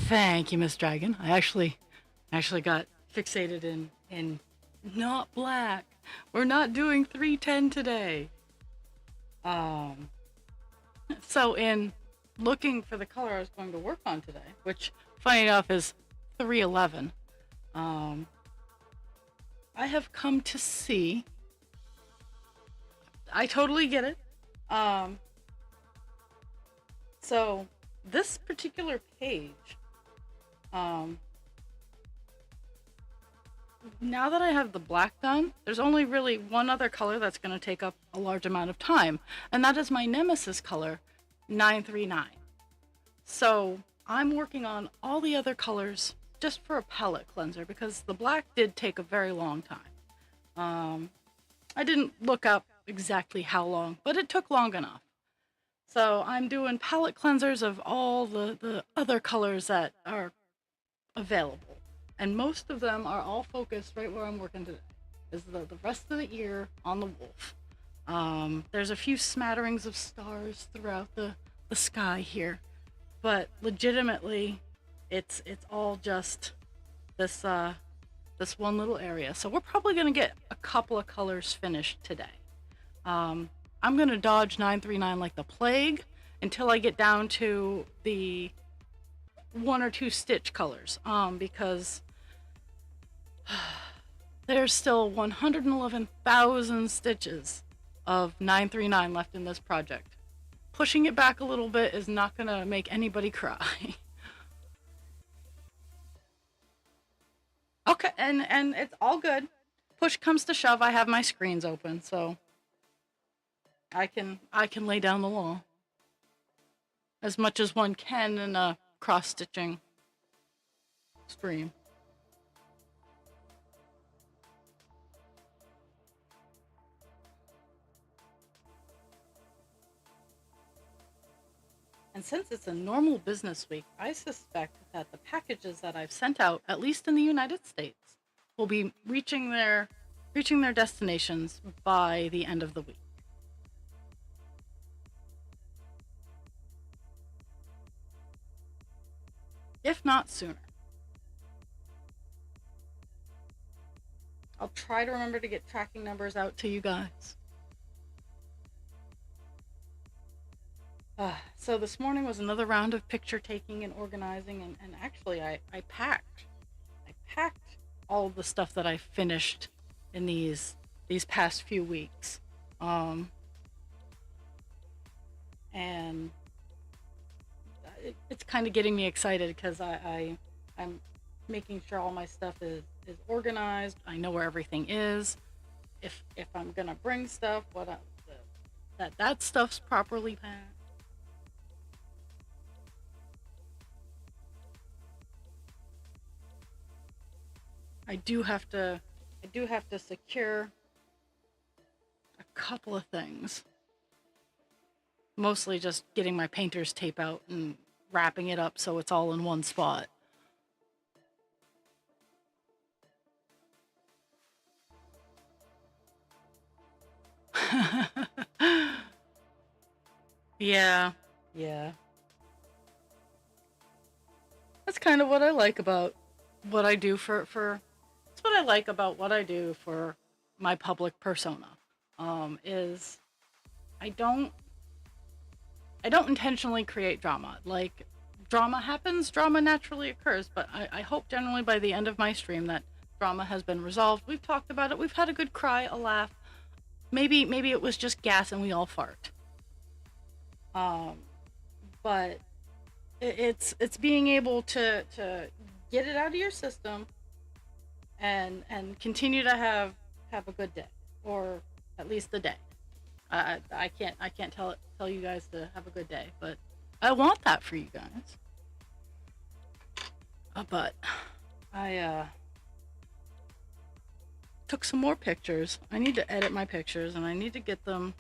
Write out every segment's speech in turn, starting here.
Thank you, Miss Dragon. I actually got fixated in not black. We're not doing 310 today. Um, so in looking for the color I was going to work on today, which funny enough is 311, um, I have come to see. I totally get it. Um, so this particular page, um, now that I have the black done, there's only really one other color that's going to take up a large amount of time, and that is my nemesis color, 939. So I'm working on all the other colors just for a palette cleanser because the black did take a very long time. I didn't look up exactly how long, but it took long enough. So I'm doing palette cleansers of all the other colors that are available. And most of them are all focused right where I'm working today, is the rest of the ear on the wolf. There's a few smatterings of stars throughout the sky here, but legitimately, it's all just this this one little area. So we're probably gonna get a couple of colors finished today. I'm gonna dodge 939 like the plague until I get down to the one or two stitch colors, because there's still 111,000 stitches of 939 left in this project. Pushing it back a little bit is not gonna make anybody cry. Okay, and it's all good. Push comes to shove, I have my screens open, so I can lay down the law as much as one can in a cross-stitching stream. And since it's a normal business week, I suspect that the packages that I've sent out, at least in the United States, will be reaching their destinations by the end of the week. If not sooner. I'll try to remember to get tracking numbers out to you guys. So this morning was another round of picture taking and organizing, and actually I packed all of the stuff that I finished in these past few weeks. And it's kind of getting me excited because I'm making sure all my stuff is organized. I know where everything is. If I'm gonna bring stuff, that stuff's properly packed. I do have to secure a couple of things. Mostly just getting my painter's tape out and wrapping it up so it's all in one spot. Yeah. That's kind of what I like about what I do for that's what I like about what I do for my public persona. Is I don't intentionally create drama. Like, drama happens, drama naturally occurs, but I hope generally by the end of my stream that drama has been resolved. We've talked about it, we've had a good cry, a laugh. Maybe it was just gas and we all fart. But it's being able to get it out of your system and continue to have a good day, or at least the day. I can't tell you guys to have a good day, but I want that for you guys. But I took some more pictures. I need to edit my pictures and I need to get them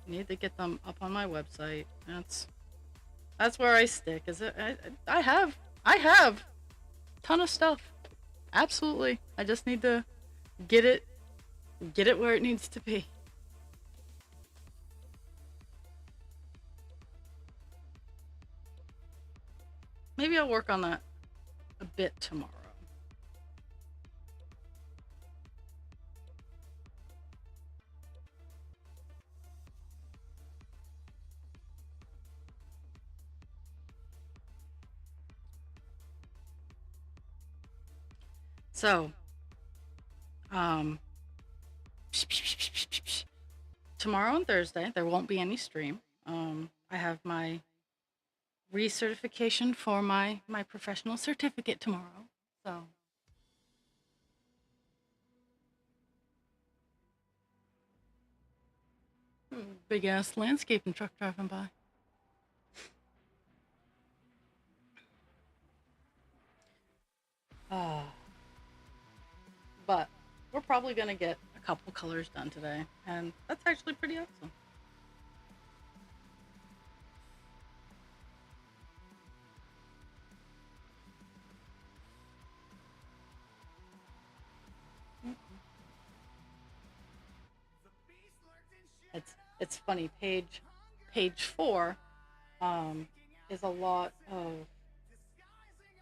up on my website. That's where I stick. Is it? I have a ton of stuff. Absolutely. I just need to get it where it needs to be. Maybe I'll work on that a bit tomorrow. So, um, tomorrow and Thursday, there won't be any stream. I have my recertification for my professional certificate tomorrow. So, big ass landscaping truck driving by. Uh, but we're probably gonna get a couple colors done today, and that's actually pretty awesome. It's funny. Page four um, is a lot of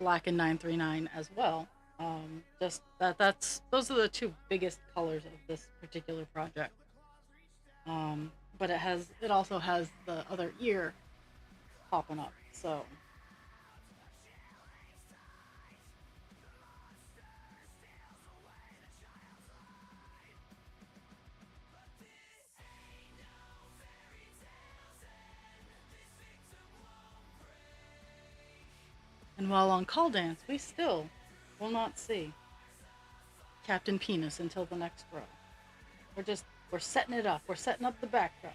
black and 939 as well. Just that's those are the two biggest colors of this particular project. But it also has the other ear popping up. So and while on call dance, we still will not see Captain Penis until the next row. We're setting it up. We're setting up the backdrop.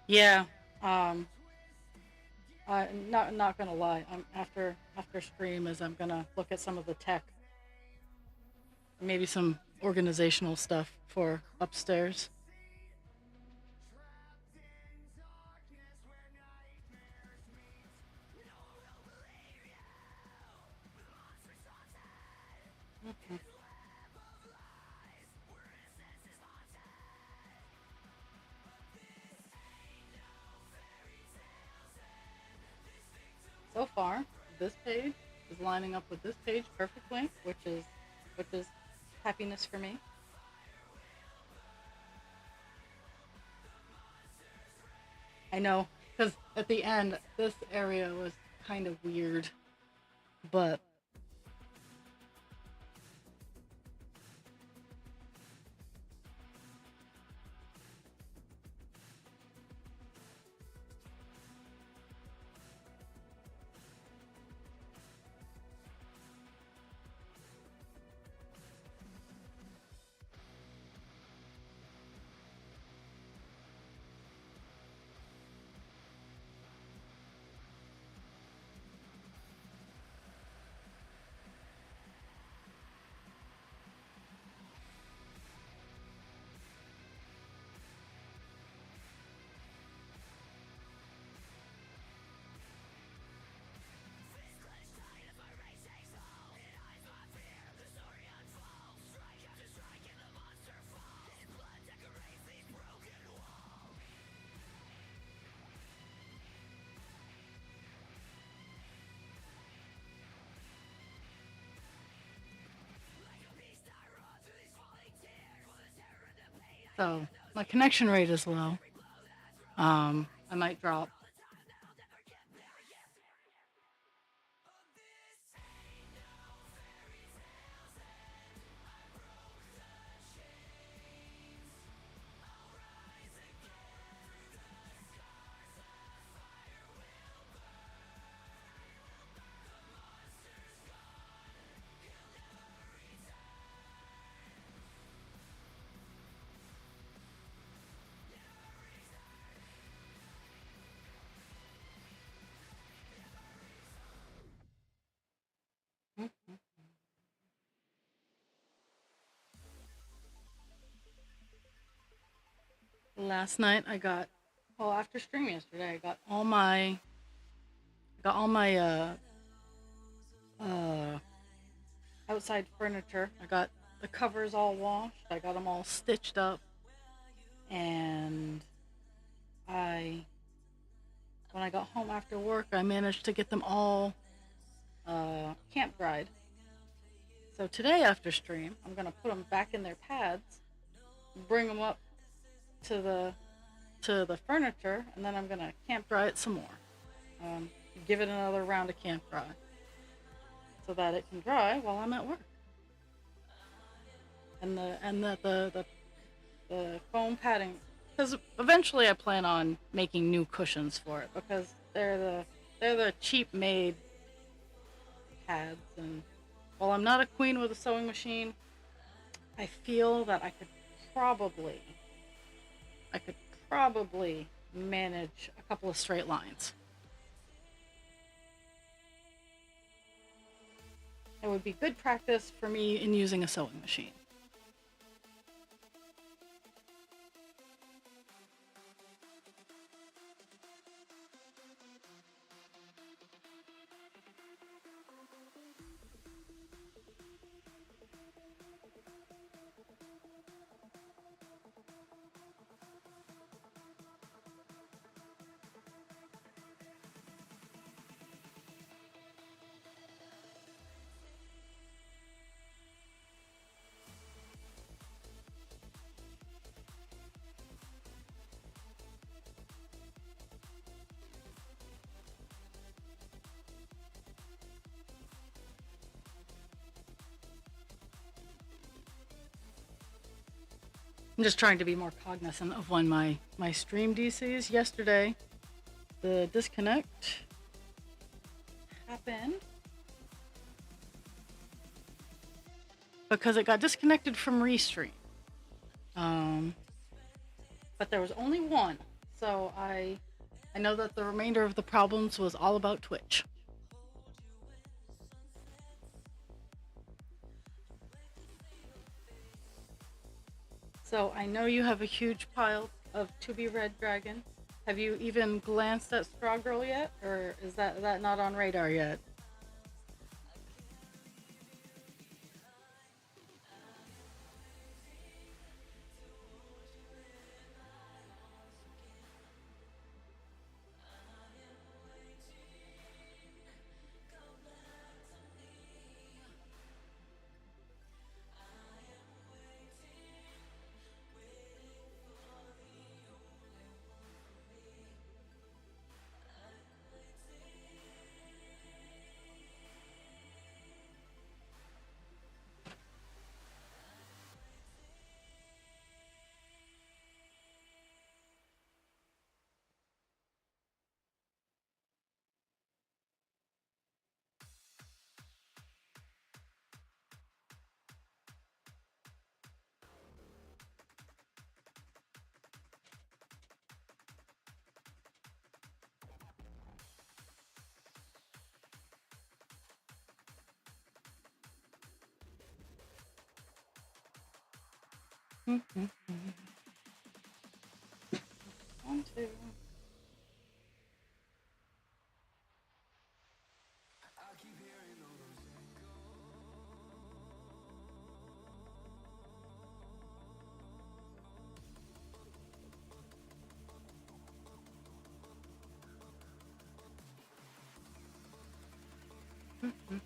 Yeah. Um, I'm not gonna lie. I'm after stream is I'm gonna look at some of the tech, maybe some organizational stuff for upstairs. Mhm. So far, this page is lining up with this page perfectly, which is happiness for me. I know, because at the end, this area was kind of weird, but so my connection rate is low. I might drop. Last night I got, well, after stream yesterday, I got all my uh outside furniture. I got the covers all washed. I got them all stitched up, and I When I got home after work, I managed to get them all camp dried. So today after stream, I'm gonna put them back in their pads, bring them up to the furniture, and then I'm gonna camp dry it some more. Um, Give it another round of camp dry so that it can dry while I'm at work. And the foam padding, because eventually I plan on making new cushions for it because they're the cheap made pads. And while I'm not a queen with a sewing machine, I feel that probably I could probably manage a couple of straight lines. It would be good practice for me in using a sewing machine. I'm just trying to be more cognizant of when my stream DCs. Yesterday, the disconnect happened because it got disconnected from Restream. But there was only one, so I know that the remainder of the problems was all about Twitch. So I know you have a huge pile of To Be Red Dragon. Have you even glanced at Straw Girl yet, or is that not on radar yet? Mm-hmm. One, two. Mm-hmm.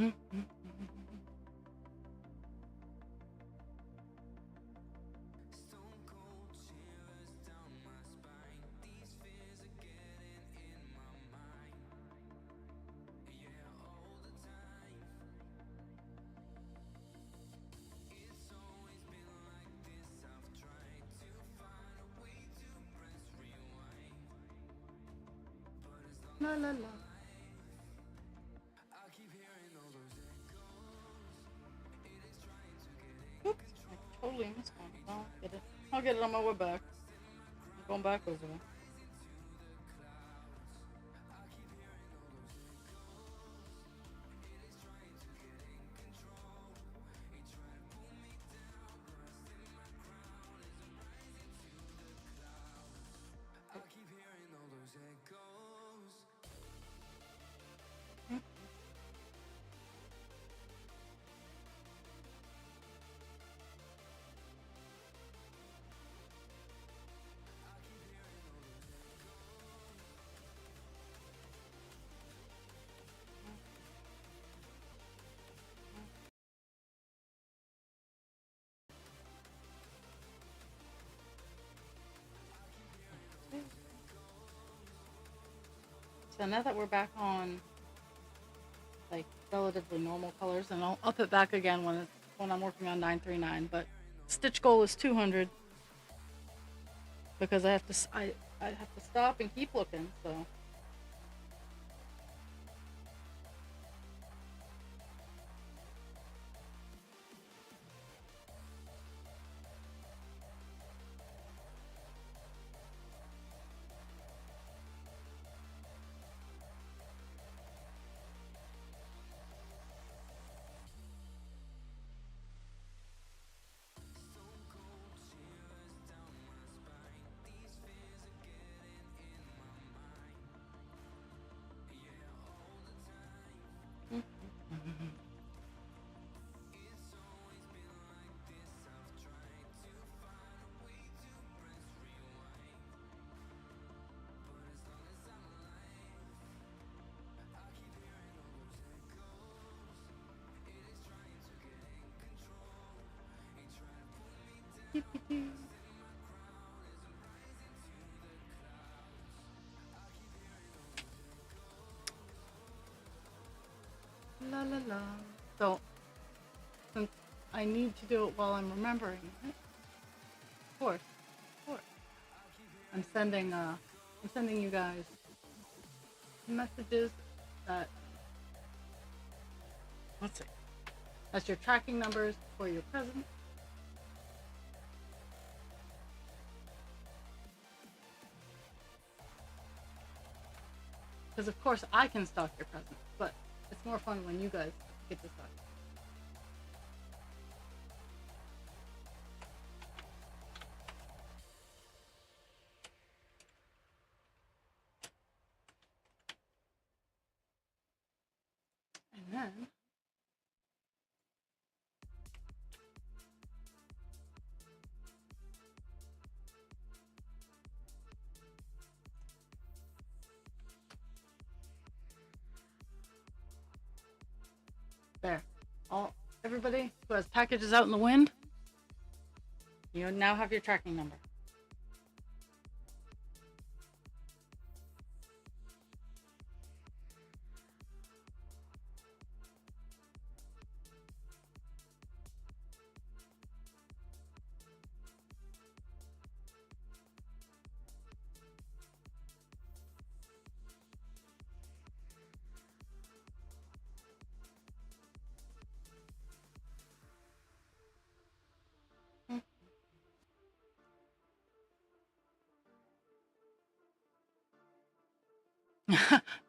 Mm-hmm. La la la. I'll get it on my way back. I'm going back over there. So now that we're back on like relatively normal colors, and I'll up it back again when I'm working on 939. But stitch goal is 200 because I have to stop and keep looking. So. La la la. So, since I need to do it while I'm remembering it, of course, I'm sending you guys messages that, let's see, that's your tracking numbers for your presents. Because of course I can stock your presents, but it's more fun when you guys get to stock. And then there, everybody who has packages out in the wind, you now have your tracking number.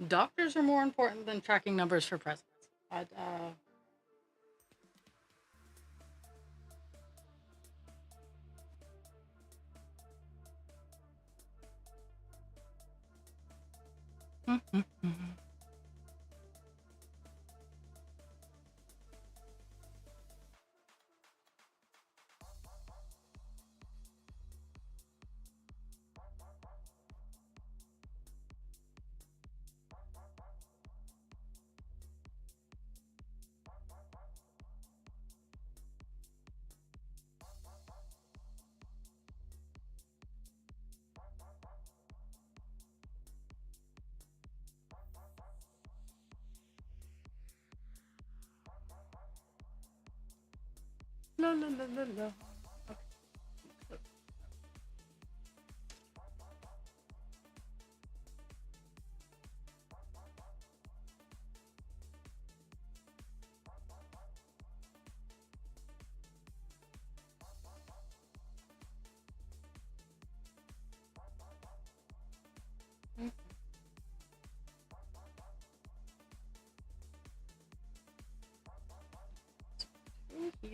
Doctors are more important than tracking numbers for presents. I'd, la la la la la.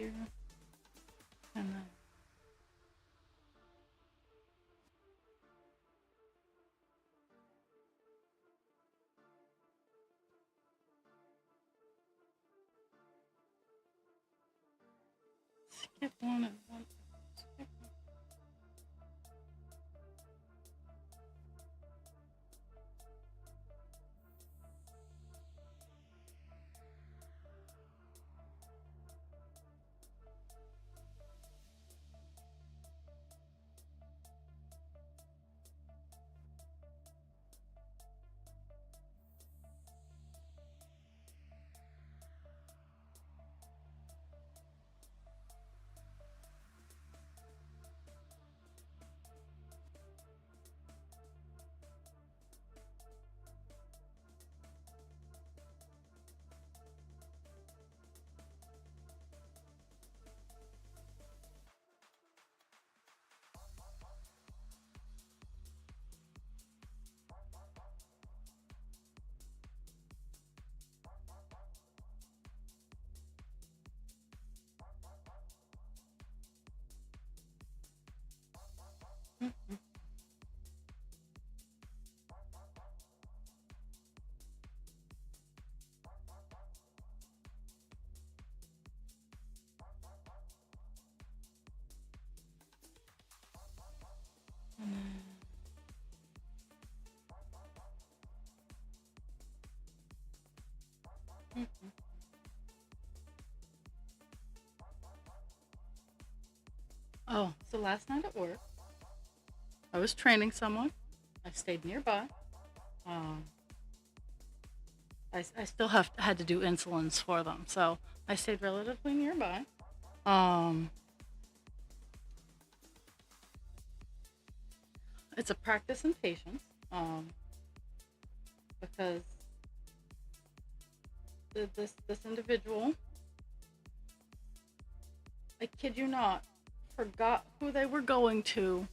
here, and then skip one and one. Skip one. Mhm. And then, mhm. Oh, so last night at work, I was training someone. I stayed nearby. Um, I still had to do insulins for them, so I stayed relatively nearby. Um, it's a practice in patience, because this individual, I kid you not, forgot who they were going to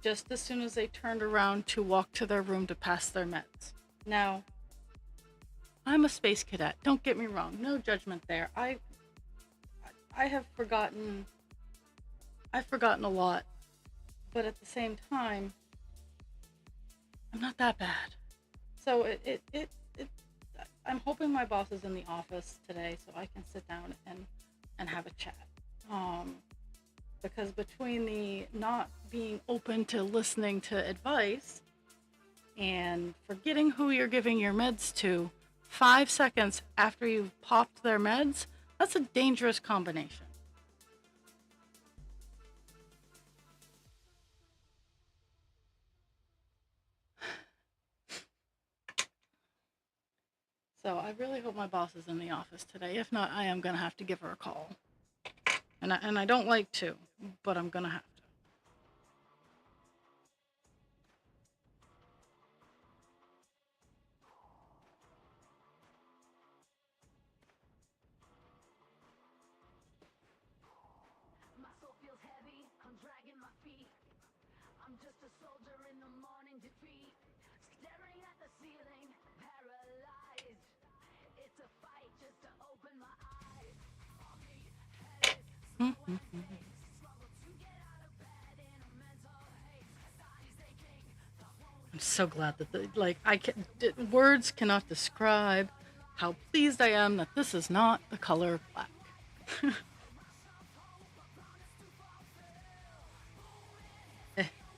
just as soon as they turned around to walk to their room to pass their meds. Now, I'm a space cadet. Don't get me wrong. No judgment there. I have forgotten. I've forgotten a lot, but at the same time, I'm not that bad. So I'm hoping my boss is in the office today so I can sit down and have a chat. Um, because between the not being open to listening to advice and forgetting who you're giving your meds to 5 seconds after you've popped their meds, that's a dangerous combination. So I really hope my boss is in the office today. If not, I am going to have to give her a call. And I don't like to, but I'm going to have to. I'm so glad that words cannot describe how pleased I am that this is not the color black.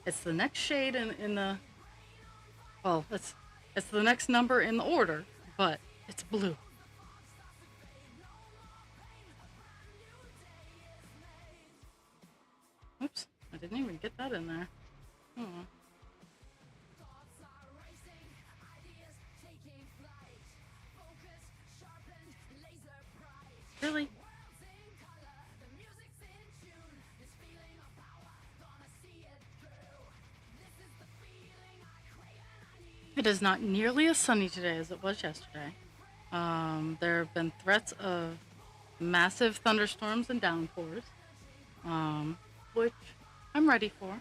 It's the next shade in the, well, it's the next number in the order, but it's blue. Oops, I didn't even get that in there. Oh. Really? It is not nearly as sunny today as it was yesterday. There have been threats of massive thunderstorms and downpours, which I'm ready for.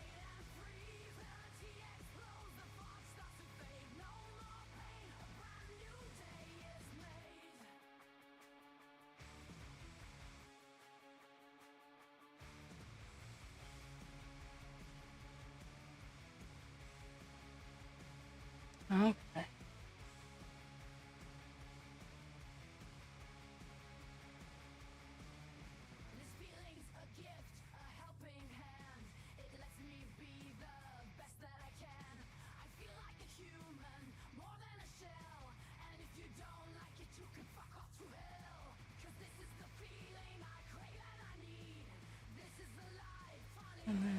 Okay. And then,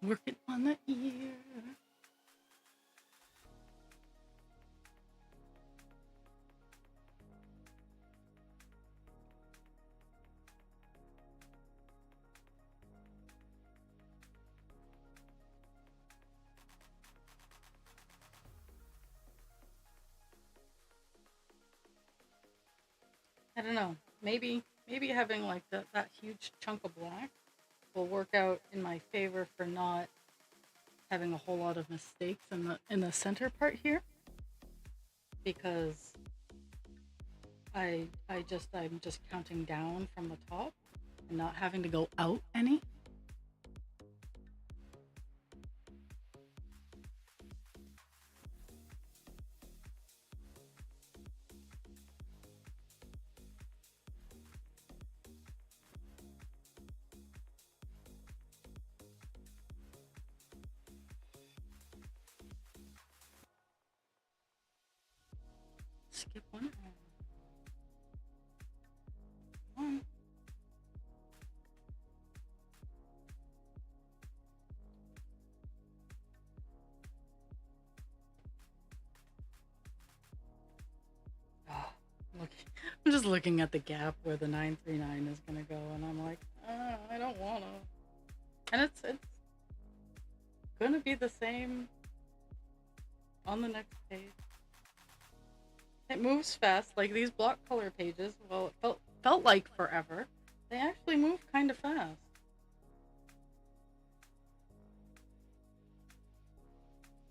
working on the ear. I don't know. Maybe having like that huge chunk of black will work out in my favor for not having a whole lot of mistakes in the center part here, because I'm just counting down from the top and not having to go out any. Skip one. One. Oh, look, I'm just looking at the gap where the 939 is gonna go, and I'm like, I don't wanna. And it's gonna be the same on the next page. It moves fast, like these block color pages. Well, it felt like forever. They actually move kind of fast.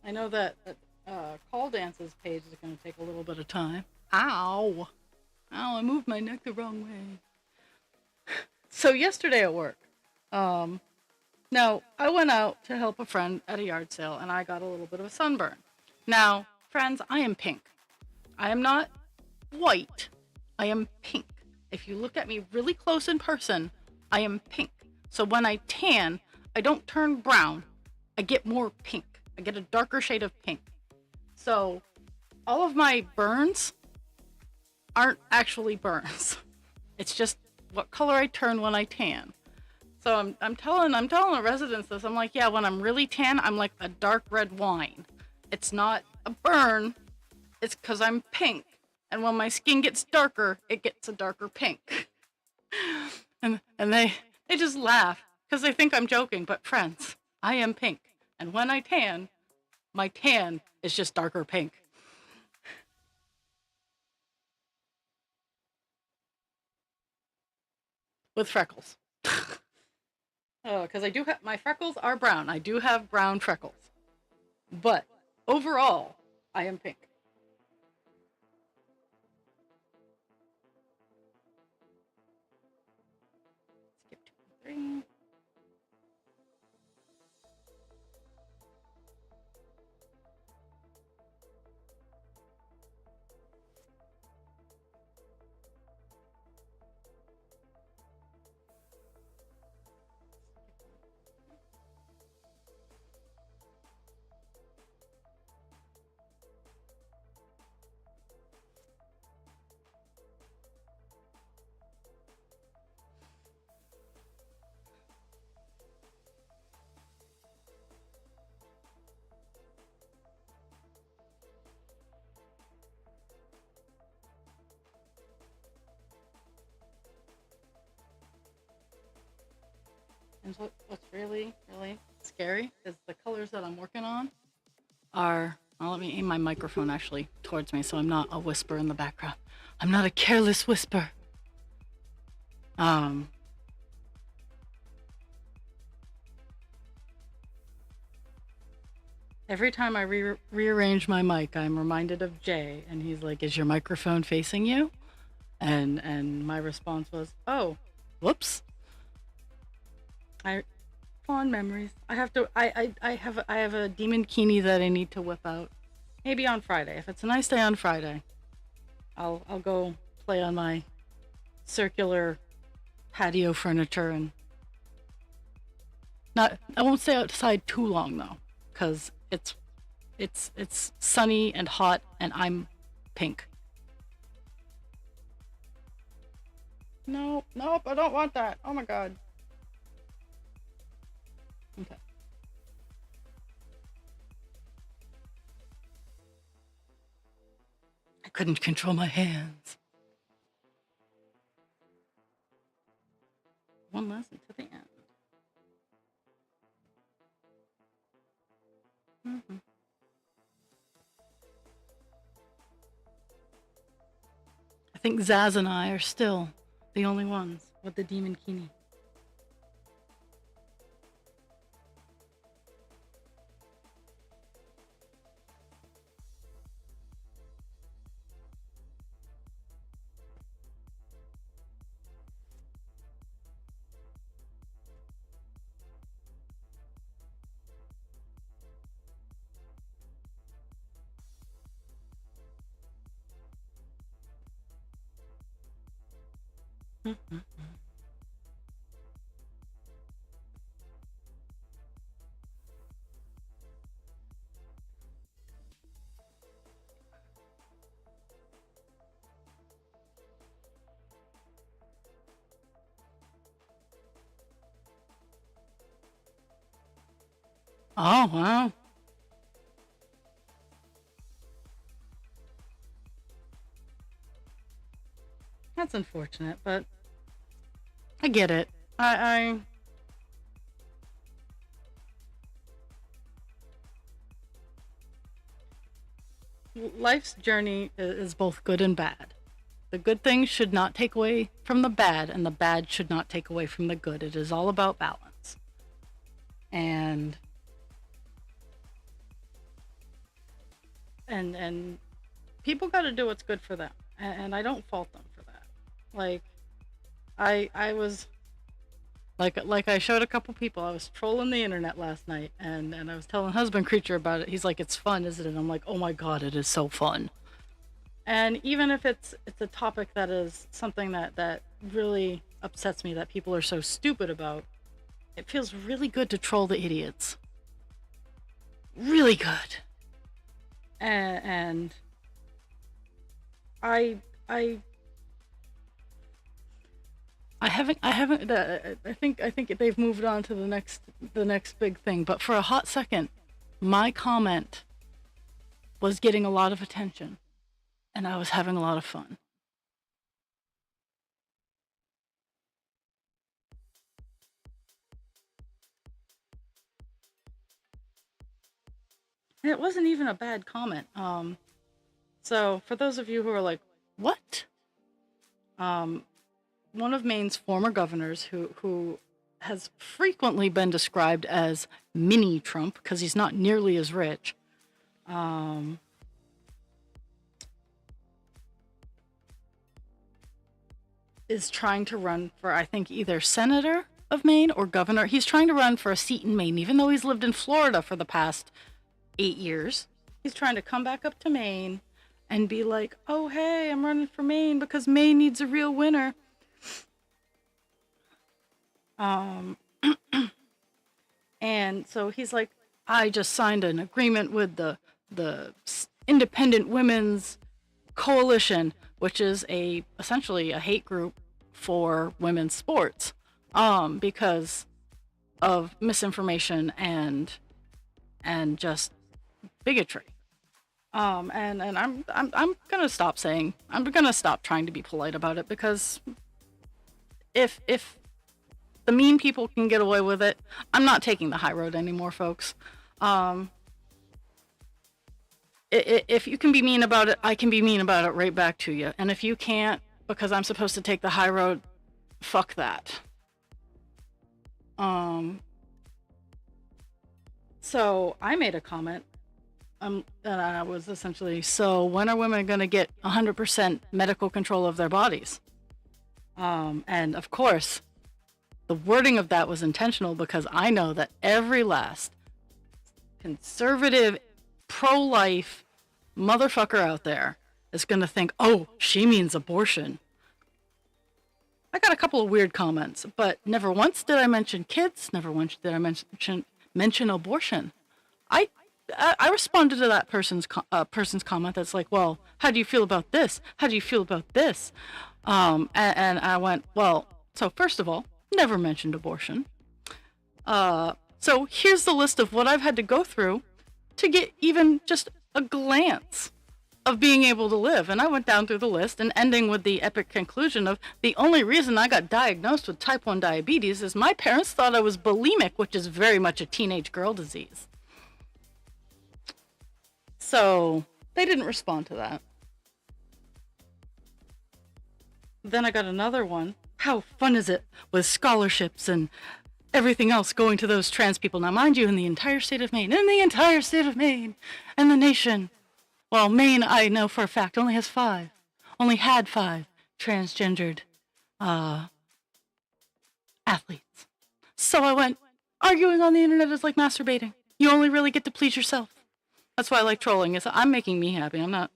I know that Call Dance's page is going to take a little bit of time. Ow! Ow! I moved my neck the wrong way. So yesterday at work, now I went out to help a friend at a yard sale, and I got a little bit of a sunburn. Now, friends, I am pink. I am not white. I am pink. If you look at me really close in person, I am pink. So when I tan, I don't turn brown. I get more pink. I get a darker shade of pink. So all of my burns aren't actually burns. It's just what color I turn when I tan. So I'm telling the residents this. I'm like, yeah, when I'm really tan, I'm like a dark red wine. It's not a burn. It's because I'm pink. And when my skin gets darker, it gets a darker pink. and they just laugh because they think I'm joking. But friends, I am pink. And when I tan, my tan is just darker pink. With freckles. Oh, because I do have, my freckles are brown. I do have brown freckles. But overall, I am pink. Skip 2 and 3. sometimes what's really, really scary is the colors that I'm working on are. Well, let me aim my microphone actually towards me so I'm not a whisper in the background. I'm not a careless whisper. Um, every time I rearrange my mic, I'm reminded of Jay, and he's like, "Is your microphone facing you?" And my response was, "Oh, whoops." I fond memories. I have to. I have a demon kini that I need to whip out. Maybe on Friday. If it's a nice day on Friday, I'll go play on my circular patio furniture and not. I won't stay outside too long though, because it's sunny and hot and I'm pink. Nope, nope, I don't want that. Oh my god. Okay. I couldn't control my hands. One lesson to the end. Hmm. I think Zaz and I are still the only ones with the demon kini. Mhm. Oh, wow. That's unfortunate, but I get it. I life's journey is both good and bad. The good things should not take away from the bad, and the bad should not take away from the good. It is all about balance. And and people got to do what's good for them, and I don't fault them for that. Like I was like I showed a couple people. I was trolling the internet last night, and I was telling husband creature about it. He's like, "It's fun, isn't it?" And I'm like, "Oh my god, it is so fun." And even if it's a topic that is something that really upsets me that people are so stupid about, it feels really good to troll the idiots. Really good. And I I I haven't I think they've moved on to the next big thing, but for a hot second my comment was getting a lot of attention and I was having a lot of fun. And it wasn't even a bad comment. So for those of you who are like, "What?" Um one of Maine's former governors who has frequently been described as mini Trump because he's not nearly as rich. Um, is trying to run for, I think, either senator of Maine or governor. He's trying to run for a seat in Maine, even though he's lived in Florida for the past 8 years. He's trying to come back up to Maine and be like, "Oh, hey, I'm running for Maine because Maine needs a real winner." Um, and so he's like, "I just signed an agreement with the Independent Women's Coalition, which is essentially a hate group for women's sports, because of misinformation and just bigotry. And I'm gonna stop trying to be polite about it because if The mean people can get away with it. I'm not taking the high road anymore, folks. Um, if you can be mean about it, I can be mean about it right back to you. And if you can't, because I'm supposed to take the high road, fuck that. So I made a comment, and I was essentially, so when are women going to get 100% medical control of their bodies? And of course, the wording of that was intentional because I know that every last conservative, pro-life motherfucker out there is going to think, oh, she means abortion. I got a couple of weird comments, but never once did I mention kids. Never once did I mention abortion. I responded to that person's comment that's like, well, how do you feel about this? How do you feel about this? And I went, well, so first of all, never mentioned abortion. So here's the list of what I've had to go through to get even just a glance of being able to live. And I went down through the list and ending with the epic conclusion of the only reason I got diagnosed with type 1 diabetes is my parents thought I was bulimic, which is very much a teenage girl disease. So they didn't respond to that. Then I got another one. How fun is it with scholarships and everything else going to those trans people? Now, mind you, in the entire state of Maine, and the nation. Well, Maine, I know for a fact, only had 5 transgendered athletes. So I went, arguing on the internet is like masturbating. You only really get to please yourself. That's why I like trolling. I'm making me happy. I'm not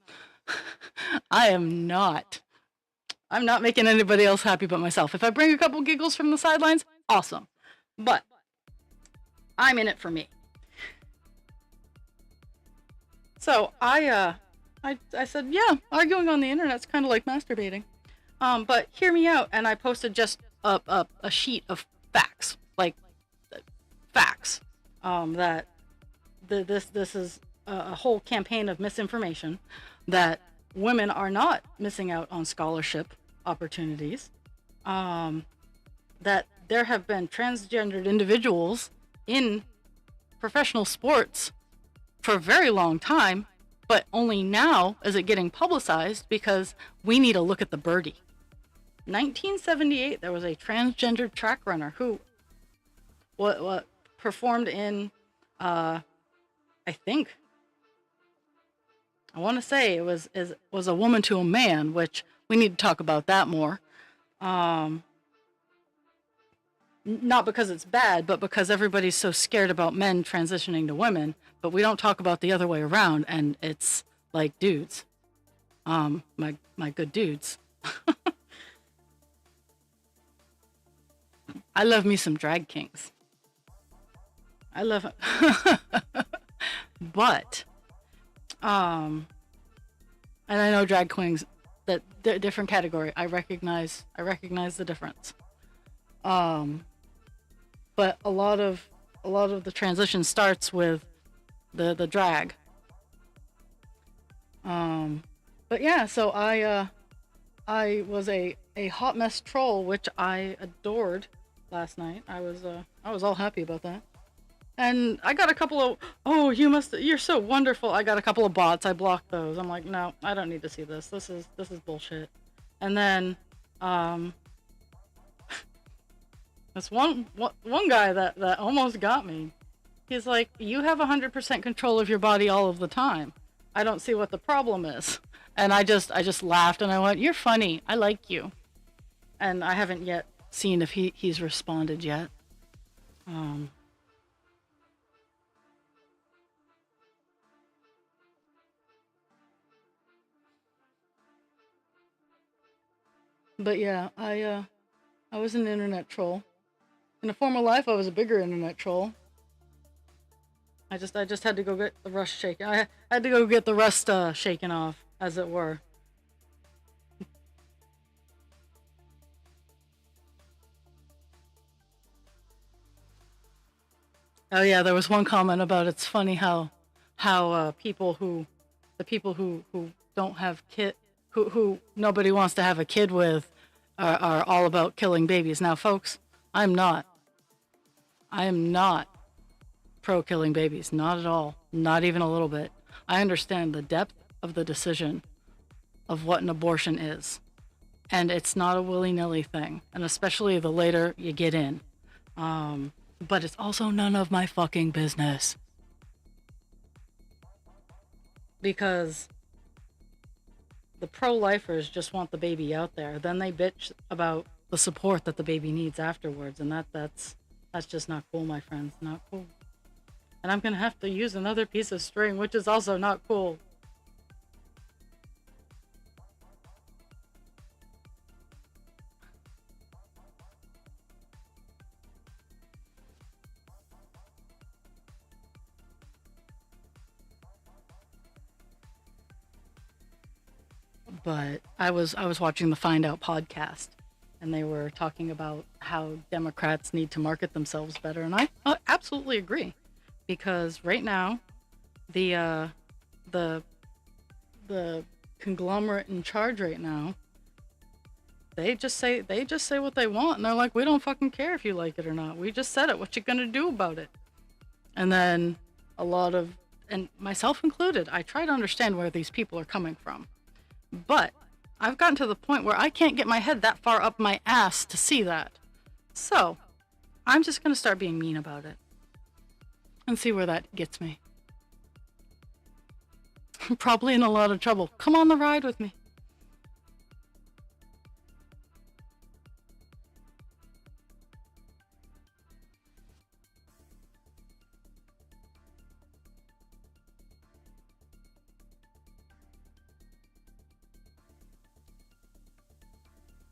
making anybody else happy but myself. If I bring a couple giggles from the sidelines, awesome. But I'm in it for me. So I said, yeah, arguing on the internet's kind of like masturbating. But hear me out. And I posted just a sheet of facts, like facts, that this is a whole campaign of misinformation, that women are not missing out on scholarship opportunities, that there have been transgendered individuals in professional sports for a very long time, but only now is it getting publicized because we need to look at the birdie. 1978, there was a transgendered track runner who what performed in, I want to say it was a woman to a man, which we need to talk about that more. Not because it's bad, but because everybody's so scared about men transitioning to women, but we don't talk about the other way around, and it's like dudes. My good dudes. I love me some drag kings. I love it. But, and I know drag queens, that different category. I recognize the difference. But a lot of the transition starts with the drag. But yeah, so I was a hot mess troll, which I adored last night. I was all happy about that. And I got a couple of, oh, you're so wonderful. I got a couple of bots. I blocked those. I'm like, no, I don't need to see this. This is bullshit. And then, this one guy that almost got me. He's like, you have 100% control of your body all of the time. I don't see what the problem is. And I just laughed and I went, you're funny. I like you. And I haven't yet seen if he's responded yet. But yeah, I was an internet troll. In a former life, I was a bigger internet troll. I just had to go get the rust shaken. I had to go get the rust shaken off, as it were. Oh yeah, there was one comment about it's funny how the people who don't have who nobody wants to have a kid with are all about killing babies. Now, folks, I'm not. I am not pro killing babies. Not at all. Not even a little bit. I understand the depth of the decision of what an abortion is. And it's not a willy-nilly thing. And especially the later you get in. But it's also none of my fucking business. Because the pro-lifers just want the baby out there. Then they bitch about the support that the baby needs afterwards. And that's just not cool, my friends. Not cool. And I'm gonna have to use another piece of string, which is also not cool. But I was watching the Find Out podcast, and they were talking about how Democrats need to market themselves better, and I absolutely agree, because right now, the the the conglomerate in charge right now, they just say what they want, and they're like, we don't fucking care if you like it or not. We just said it. What you gonna do about it? And then a lot of, and myself included, I try to understand where these people are coming from. But I've gotten to the point where I can't get my head that far up my ass to see that. So I'm just going to start being mean about it and see where that gets me. I'm probably in a lot of trouble. Come on the ride with me.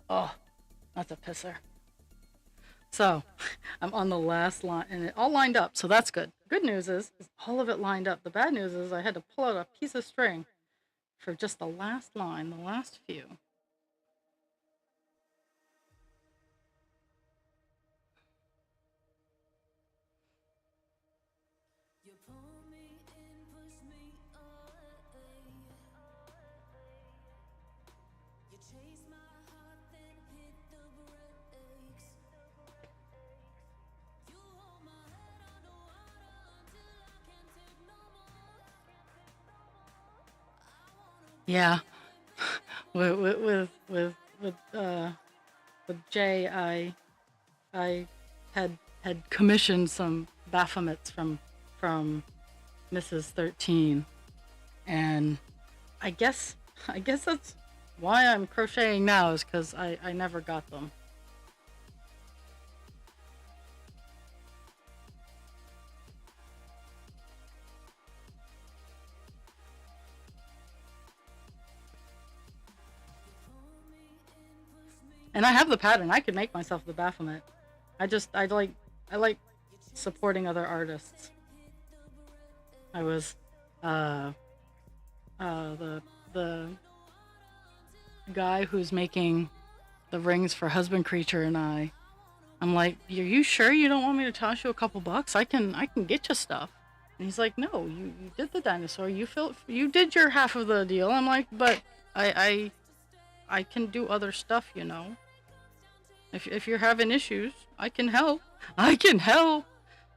Oh, that's a pisser. So I'm on the last line, and it all lined up, so that's good. Good news is all of it lined up. The bad news is I had to pull out a piece of string for just the last line, the last few. Yeah, with Jay, I had commissioned some Baphomets from Mrs. 13, and I guess that's why I'm crocheting now, is because I never got them. And I have the pattern. I could make myself the Baphomet. I like supporting other artists. I was the guy who's making the rings for Husband Creature and I'm like, are you sure you don't want me to toss you a couple bucks? I can get you stuff. And he's like, no, you did the dinosaur. You did your half of the deal. I'm like, but I can do other stuff, you know. If you're having issues, I can help. I can help,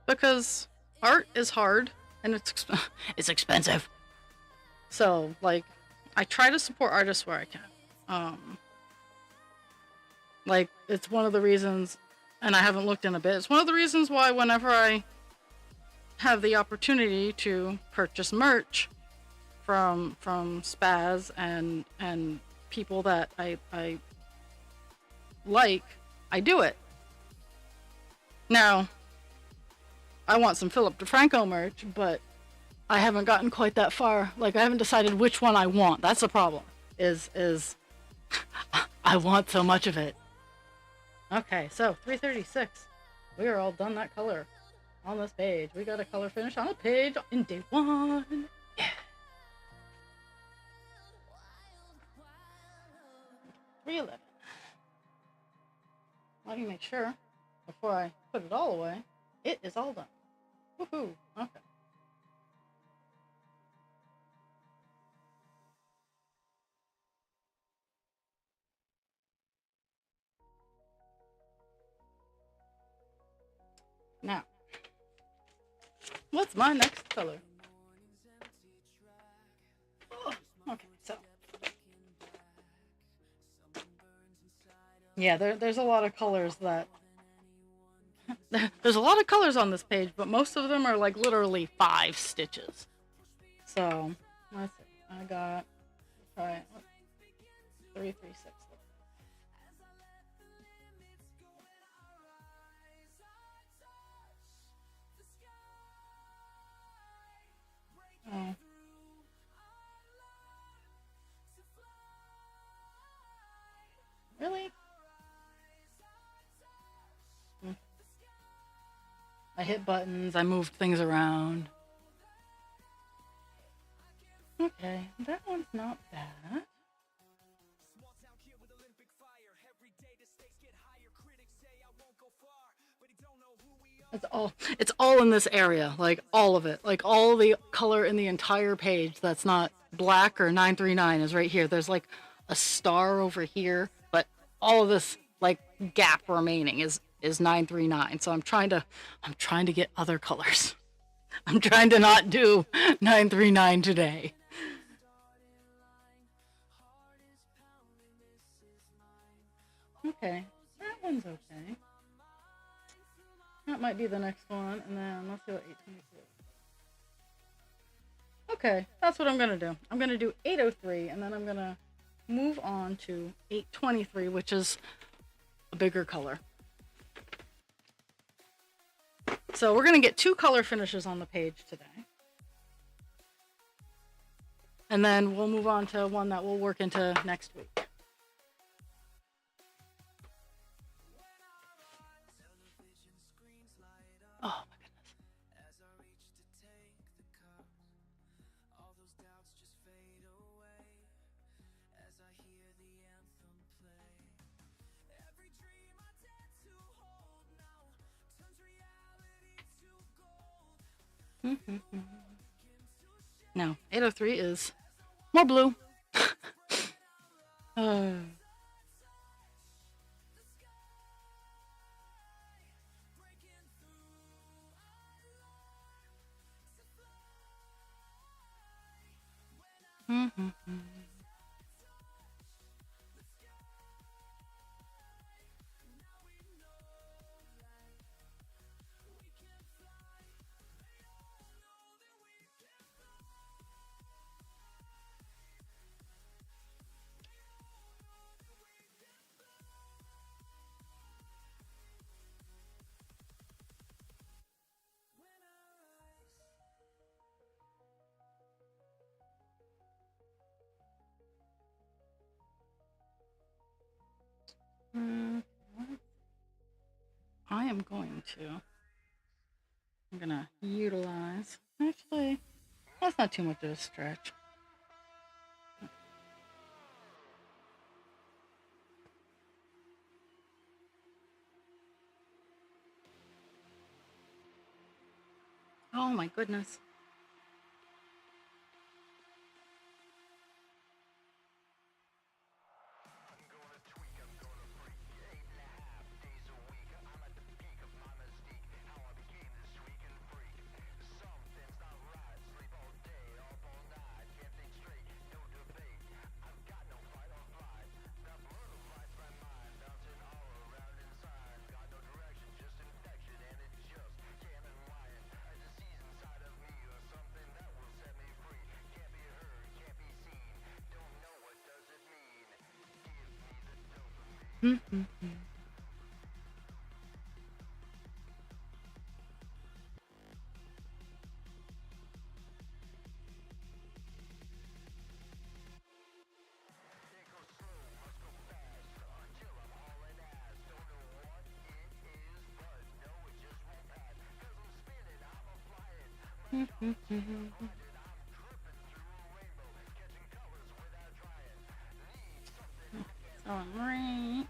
because art is hard and it's expensive. So like, I try to support artists where I can. Like, it's one of the reasons, and I haven't looked in a bit. It's one of the reasons why whenever I have the opportunity to purchase merch from spaz and people that I like, I do it. Now, I want some Philip DeFranco merch, but I haven't gotten quite that far. Like, I haven't decided which one I want. That's the problem. Is I want so much of it. Okay, so 336. We are all done that color on this page. We got a color finish on a page in day one. Yeah. 311. Let me make sure before I put it all away. It is all done. Woohoo. Okay. Now, what's my next color? Oh, okay, so yeah, there's a lot of colors that there's a lot of colors on this page, but most of them are like literally 5 stitches. So let's see. I got try 336. Oh. Really? Hmm. I hit buttons, I moved things around. Okay, that one's not bad. It's all in this area, like all of it. Like all the color in the entire page that's not black or 939 is right here. There's like a star over here, but all of this like gap remaining is 939. So I'm trying to get other colors. I'm trying to not do 939 today. Okay, that one's okay. That might be the next one, and then let's see what 822 is. Okay, that's what I'm gonna do. I'm gonna do 803, and then I'm gonna move on to 823, which is a bigger color. So we're gonna get 2 color finishes on the page today. And then we'll move on to one that we'll work into next week. Oh my goodness. No, 803 is more blue. uh, I am going to. I'm gonna utilize. Actually, that's not too much of a stretch. Oh my goodness. All right.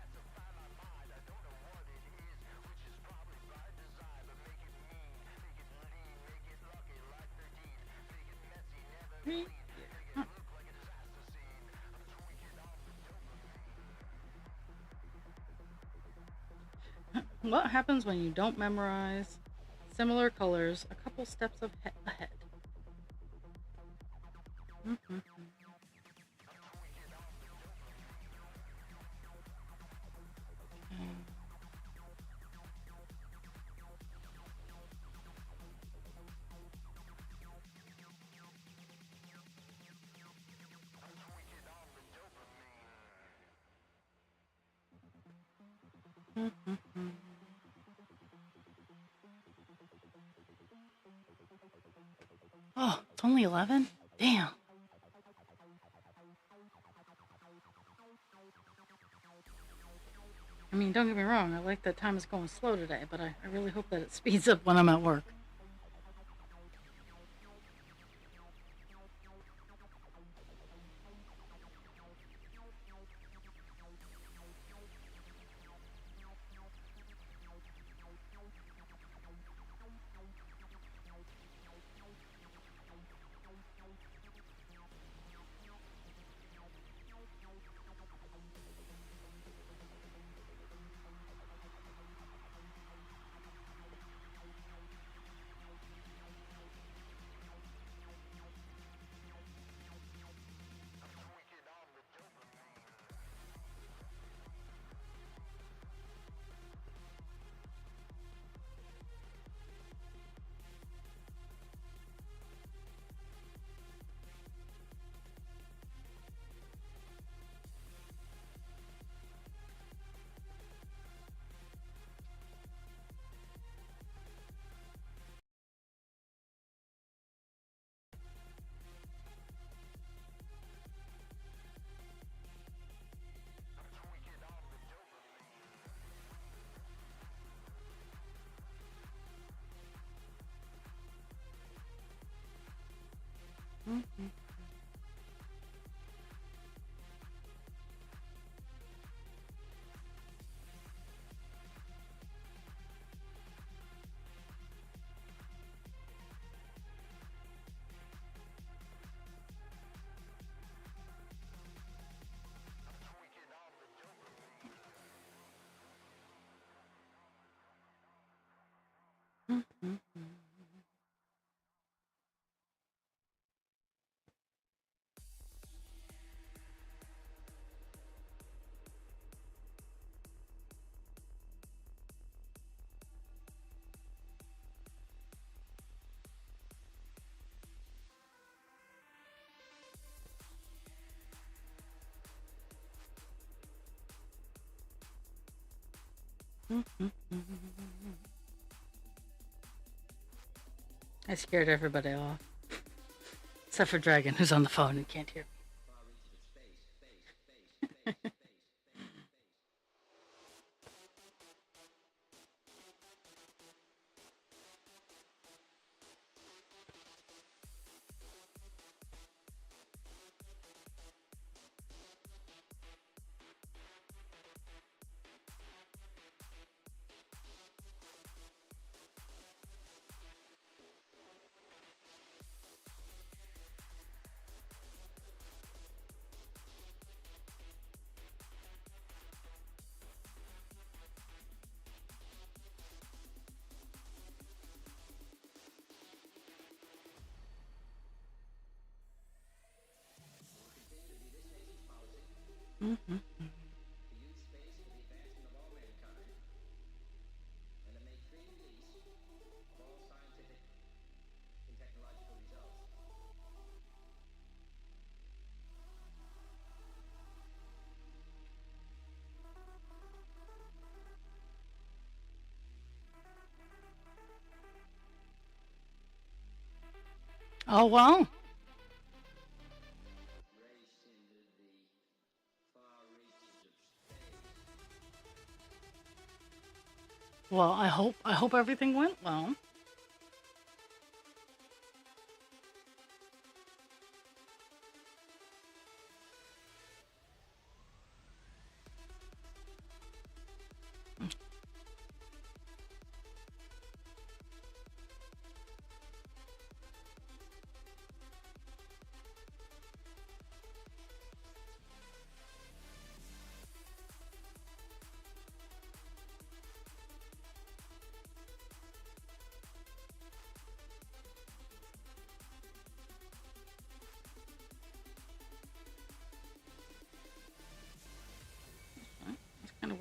What happens when you don't memorize similar colors, a couple steps ahead. Mhm. Mhm. Oh, it's only 11? Damn. I mean, don't get me wrong, I like that time is going slow today, but I really hope that it speeds up when I'm at work. Mhm. Mhm. Mhm. I scared everybody off, except for Dragon, who's on the phone and can't hear me. Mhm. Oh, well. Well, I hope everything went well.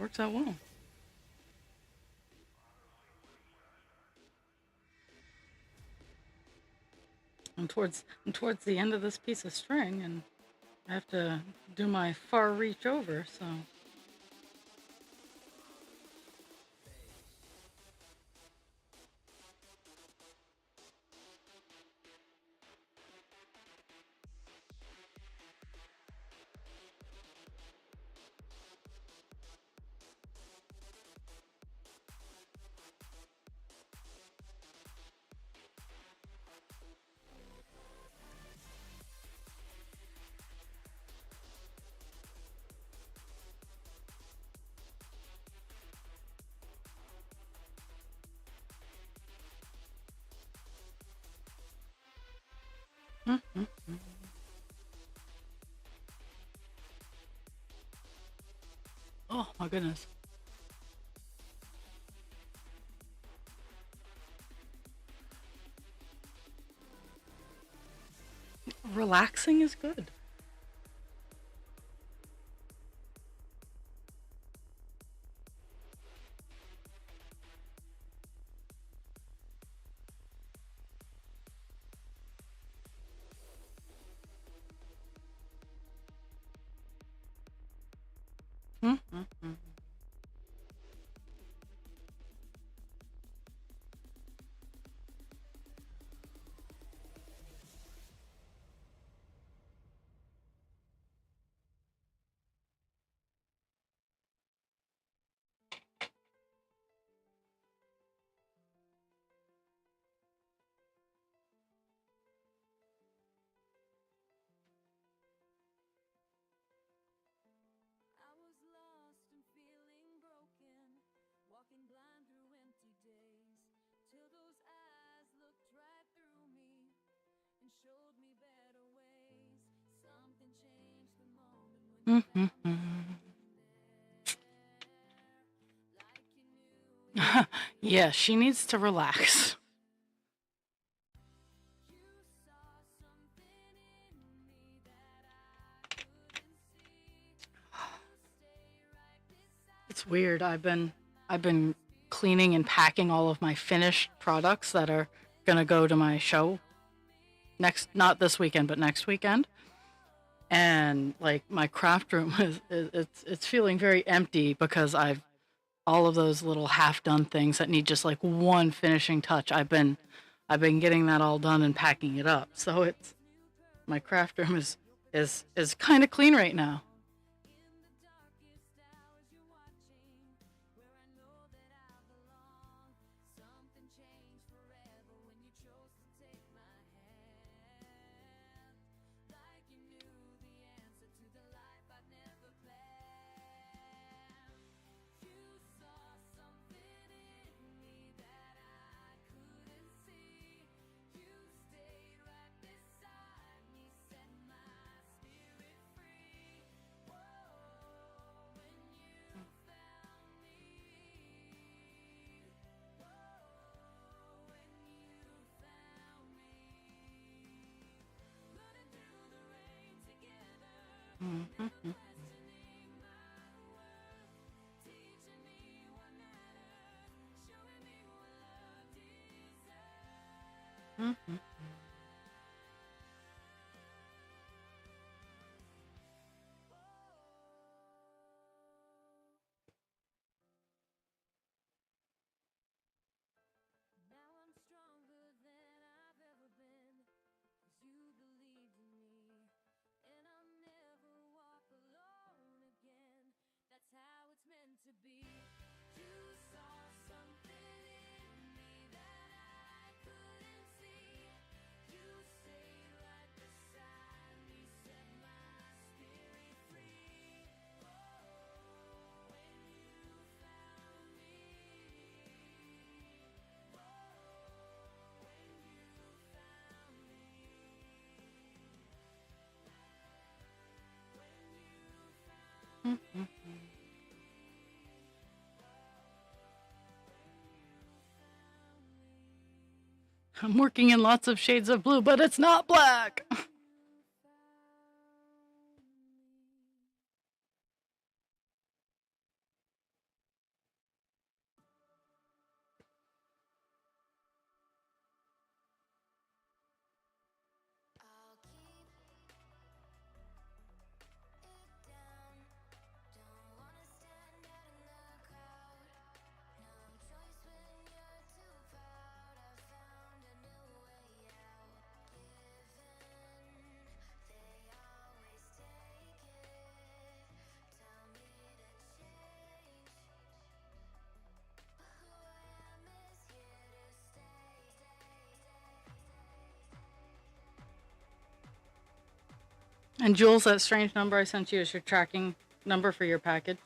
works out well. I'm towards the end of this piece of string, and I have to do my far reach over, so. Mhm. Oh my goodness. Relaxing is good. Mhm. Mhm. Yeah, she needs to relax. It's weird. I've been cleaning and packing all of my finished products that are gonna go to my show next, not this weekend, but next weekend. And like my craft room it's feeling very empty because I've all of those little half done things that need just like one finishing touch. I've been getting that all done and packing it up. So it's my craft room is kind of clean right now. Mhm. Mhm. Mhm. I'm working in lots of shades of blue, but it's not black. And Jules, that strange number I sent you is your tracking number for your package.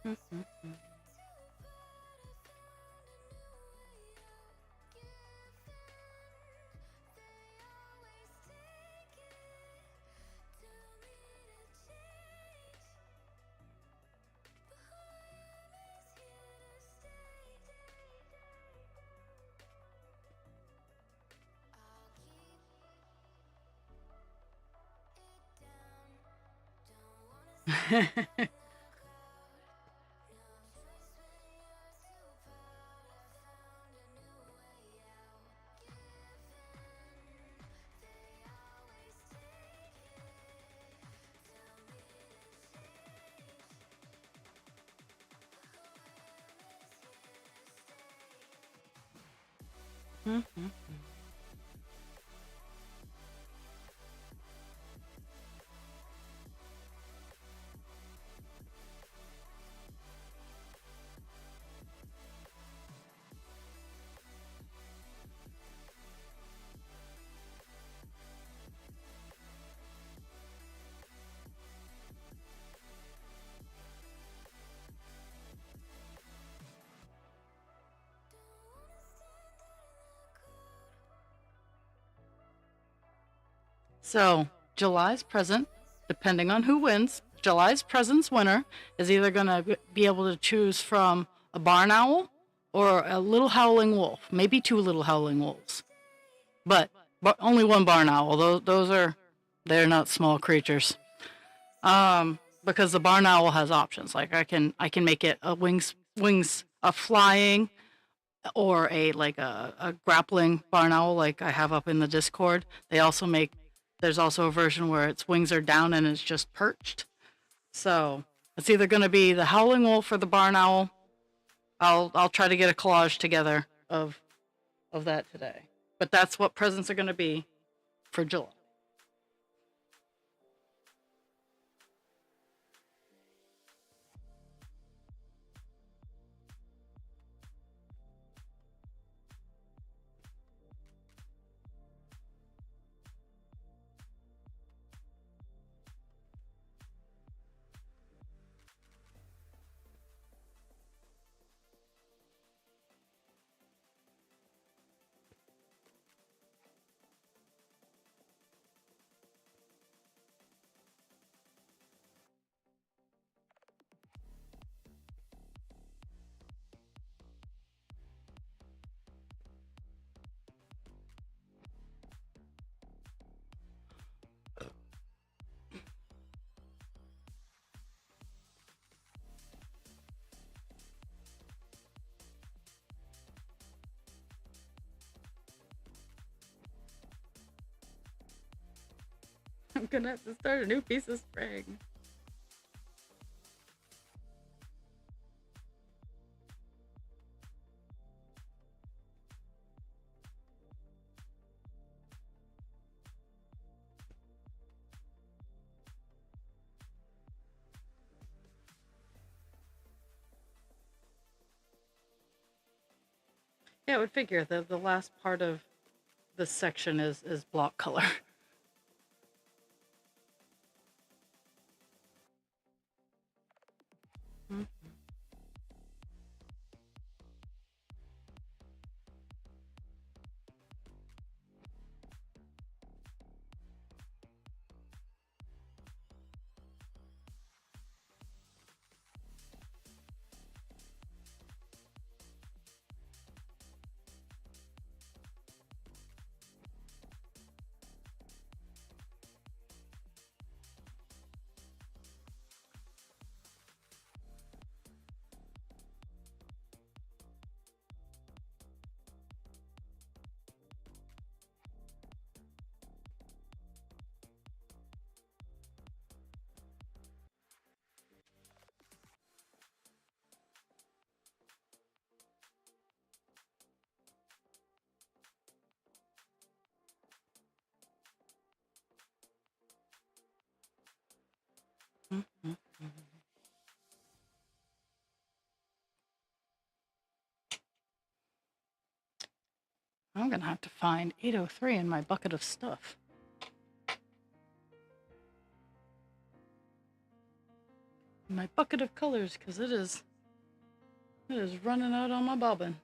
Mm-hmm. Mm-hmm. So, July's present, depending on who wins, July's present's winner is either going to be able to choose from a barn owl or a little howling wolf, maybe two little howling wolves. But only one barn owl. Those are they're not small creatures. Because the barn owl has options. Like I can make it a wings a flying or a grappling barn owl like I have up in the Discord. There's also a version where its wings are down and it's just perched. So it's either going to be the howling wolf or the barn owl. I'll try to get a collage together of that today. But that's what presents are going to be for July. I'm going to have to start a new piece of spring. Yeah, I would figure that the last part of this section is block color. I'm going to have to find 803 in my bucket of stuff. My bucket of colors, because it is running out on my bobbin.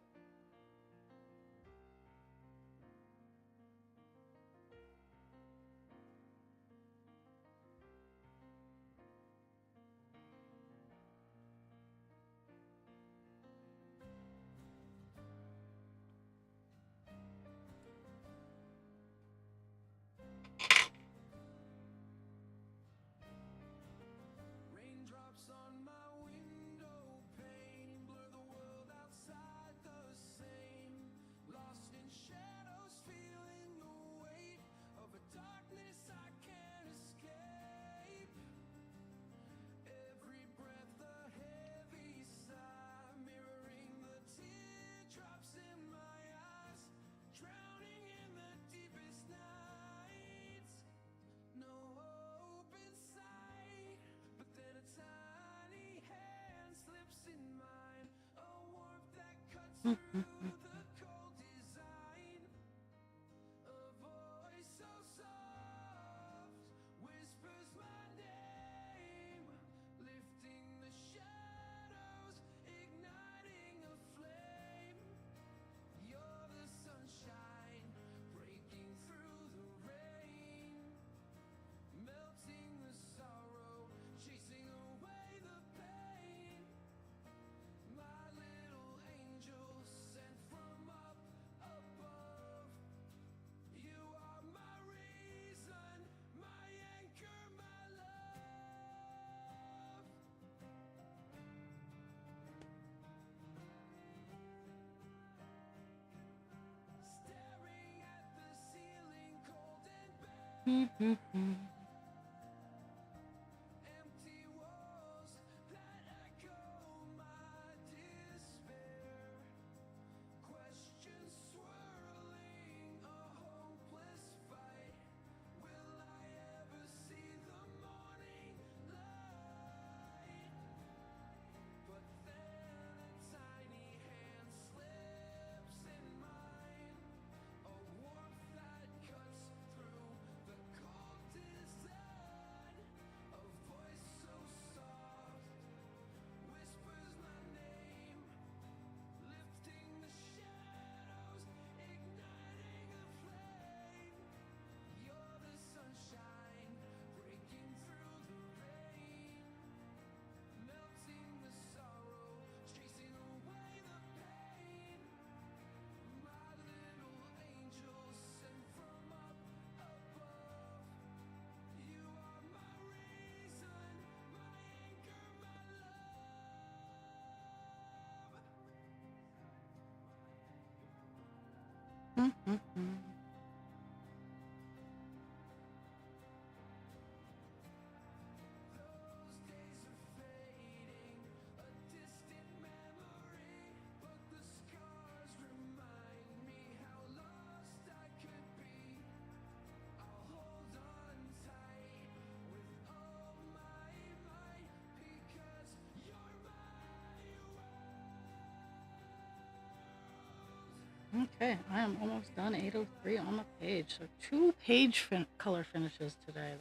Okay, I am almost done 803 on the page. So 2 page color finishes today.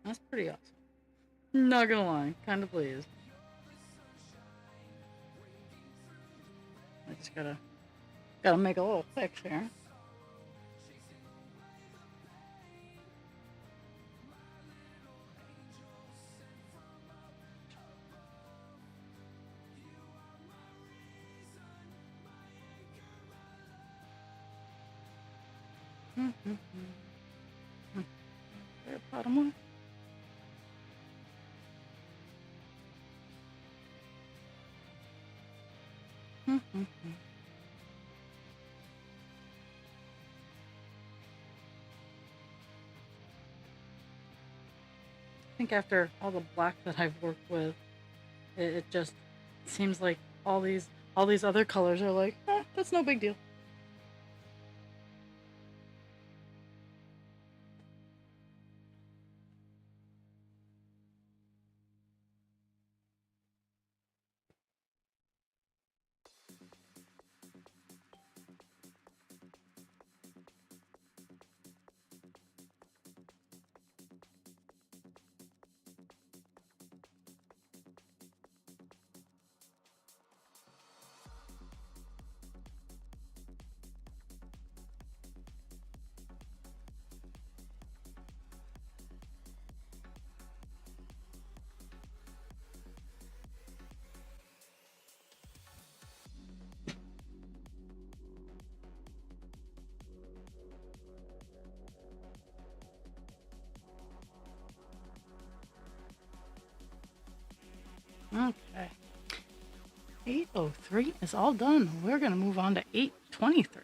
That's pretty awesome. Not gonna lie, kind of pleased. I just gotta make a little fix here. There, bottom one. I think after all the black that I've worked with, it just seems like all these other colors are like, that's no big deal. 8:03 is all done. We're going to move on to 8:23.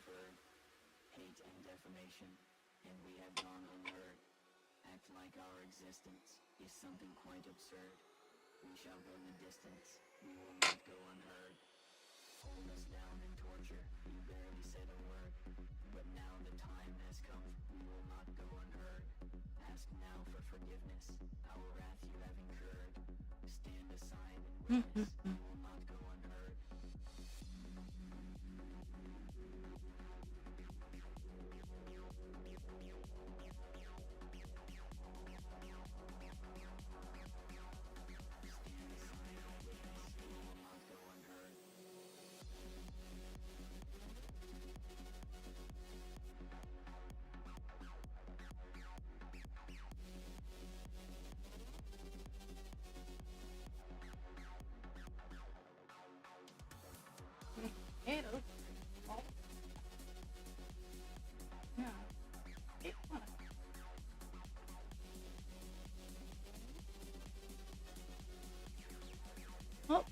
Well,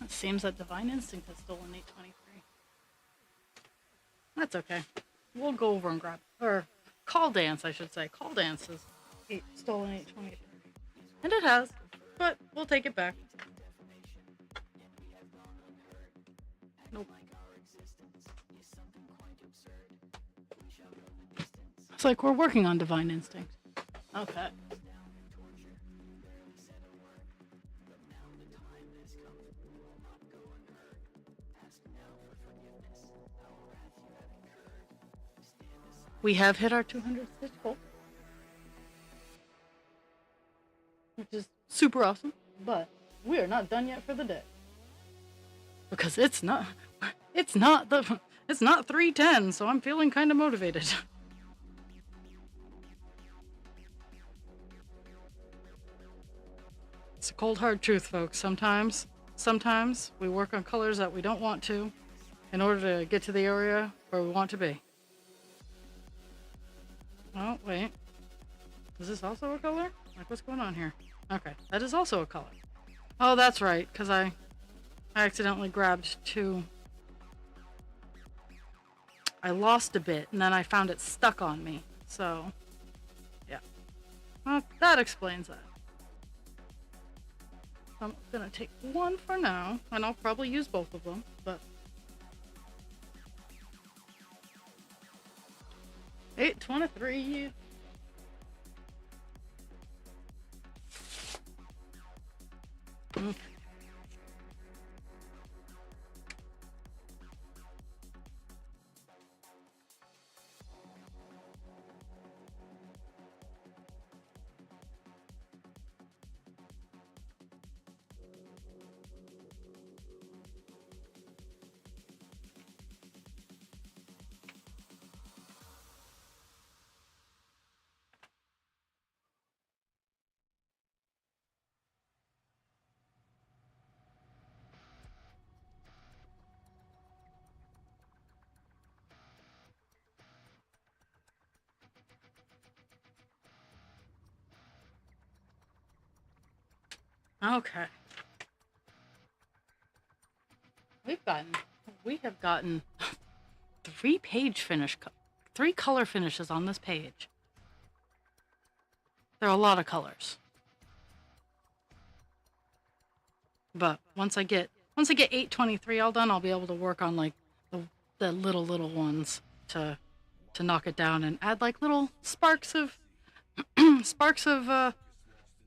it seems that Divine Instinct has stolen 8:23. That's okay. We'll go over and grab, or Call Dance, I should say. Call Dance is stolen 8:23. And it has, but we'll take it back. Nope. It's like we're working on Divine Instinct. Okay. We have hit our 200 stitch goal, which is super awesome, but we are not done yet for the day. Because it's not 3:10, so I'm feeling kind of motivated. It's a cold hard truth, folks. Sometimes we work on colors that we don't want to in order to get to the area where we want to be. Oh, wait. Is this also a color? Like, what's going on here? Okay, that is also a color. Oh, that's right, because I accidentally grabbed two. I lost a bit, and then I found it stuck on me. So, yeah. Well, that explains that. I'm gonna take one for now, and I'll probably use both of them, but 8:23. Okay. We have gotten 3 color finishes on this page. There are a lot of colors. But once I get 8:23 all done, I'll be able to work on like the little ones to knock it down and add like little sparks of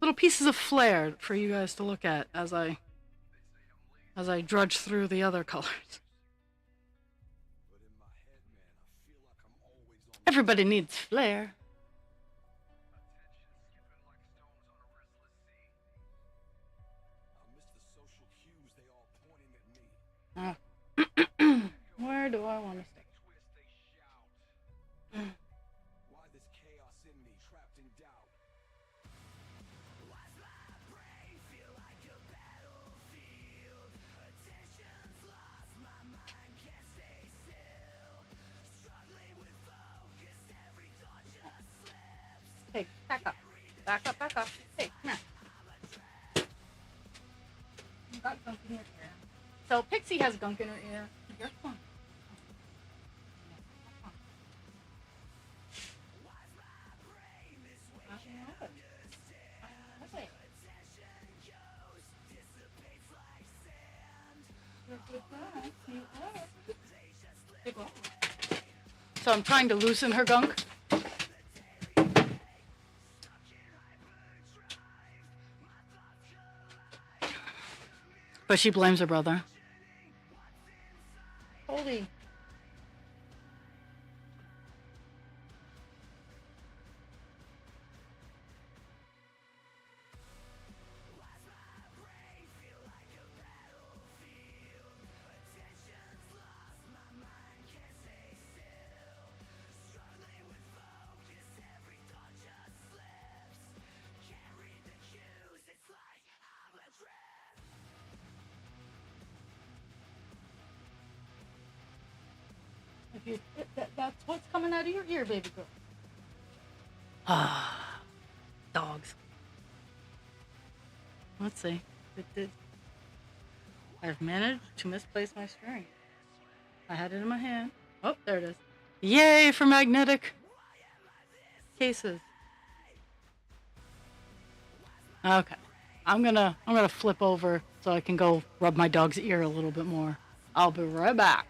little pieces of flair for you guys to look at as I drudge through the other colors. Everybody needs flair. Where do I want to stay? Hey, back up. Back up, back up. Hey, come here. You got something in here. So Pixie has gunk in her ear. You're fine. So I'm trying to loosen her gunk. But she blames her brother. Holy. If you, that's what's coming out of your ear, baby girl. Ah, dogs. Let's see. I've managed to misplace my string. I had it in my hand. Oh, there it is. Yay for magnetic cases. Okay. I'm gonna flip over so I can go rub my dog's ear a little bit more. I'll be right back.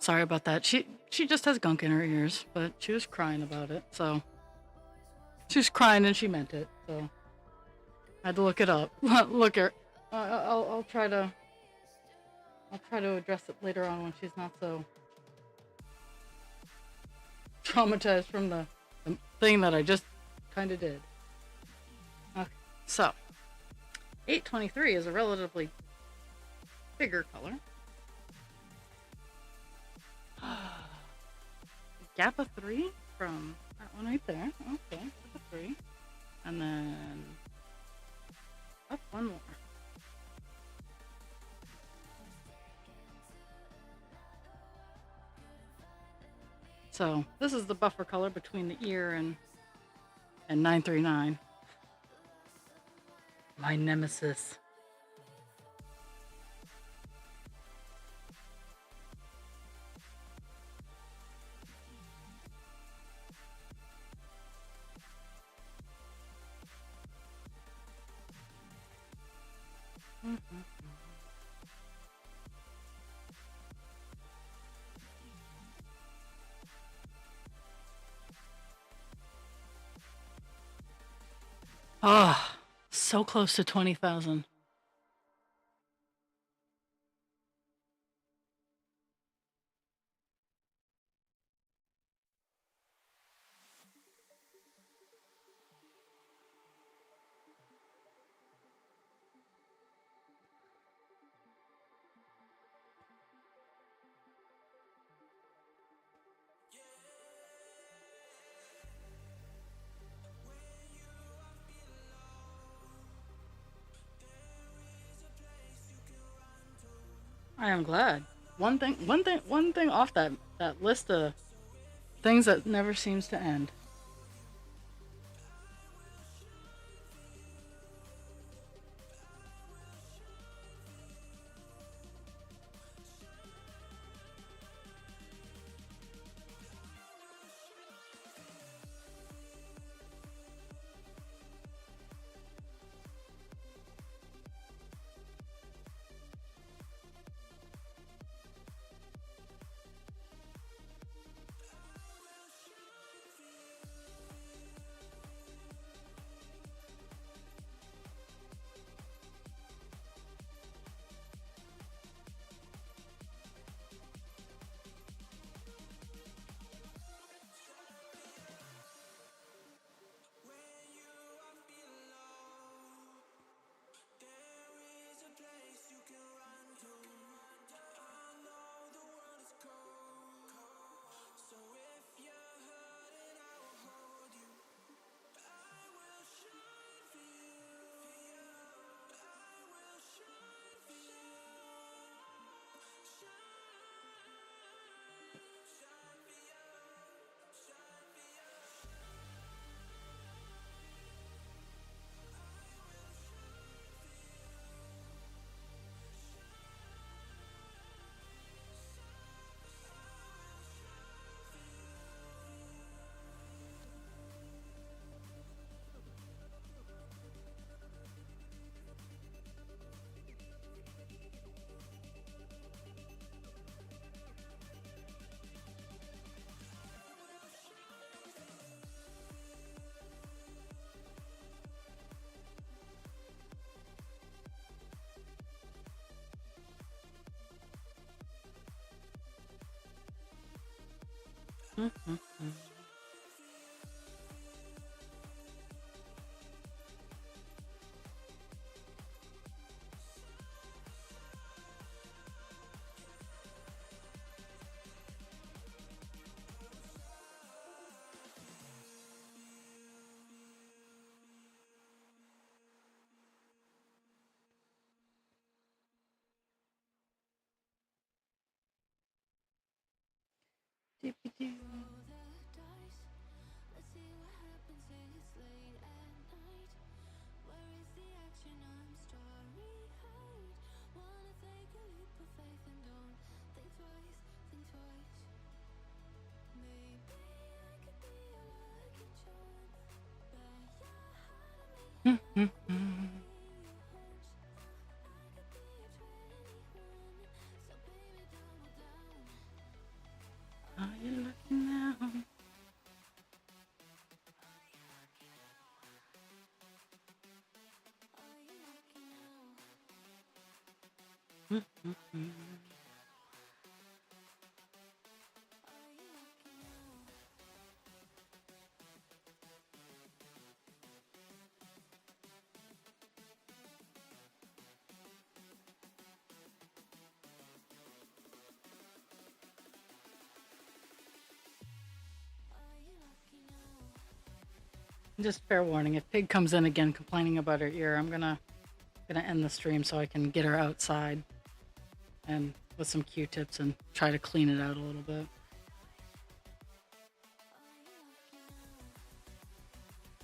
Sorry about that. She just has gunk in her ears, but she was crying about it. So she was crying and she meant it. So I had to look it up. Look her. I'll try to address it later on when she's not so traumatized from the thing that I just kind of did. Okay, so 823 is a relatively bigger color. Gap of 3 from that one right there. Okay, gap of 3. And then up one more. So this is the buffer color between the ear and 939. My nemesis. Oh, so close to 20,000. I am glad. One thing off that list of things that never seems to end. Mhm. Just fair warning, if Pig comes in again complaining about her ear, I'm gonna end the stream so I can get her outside and with some Q-tips and try to clean it out a little bit.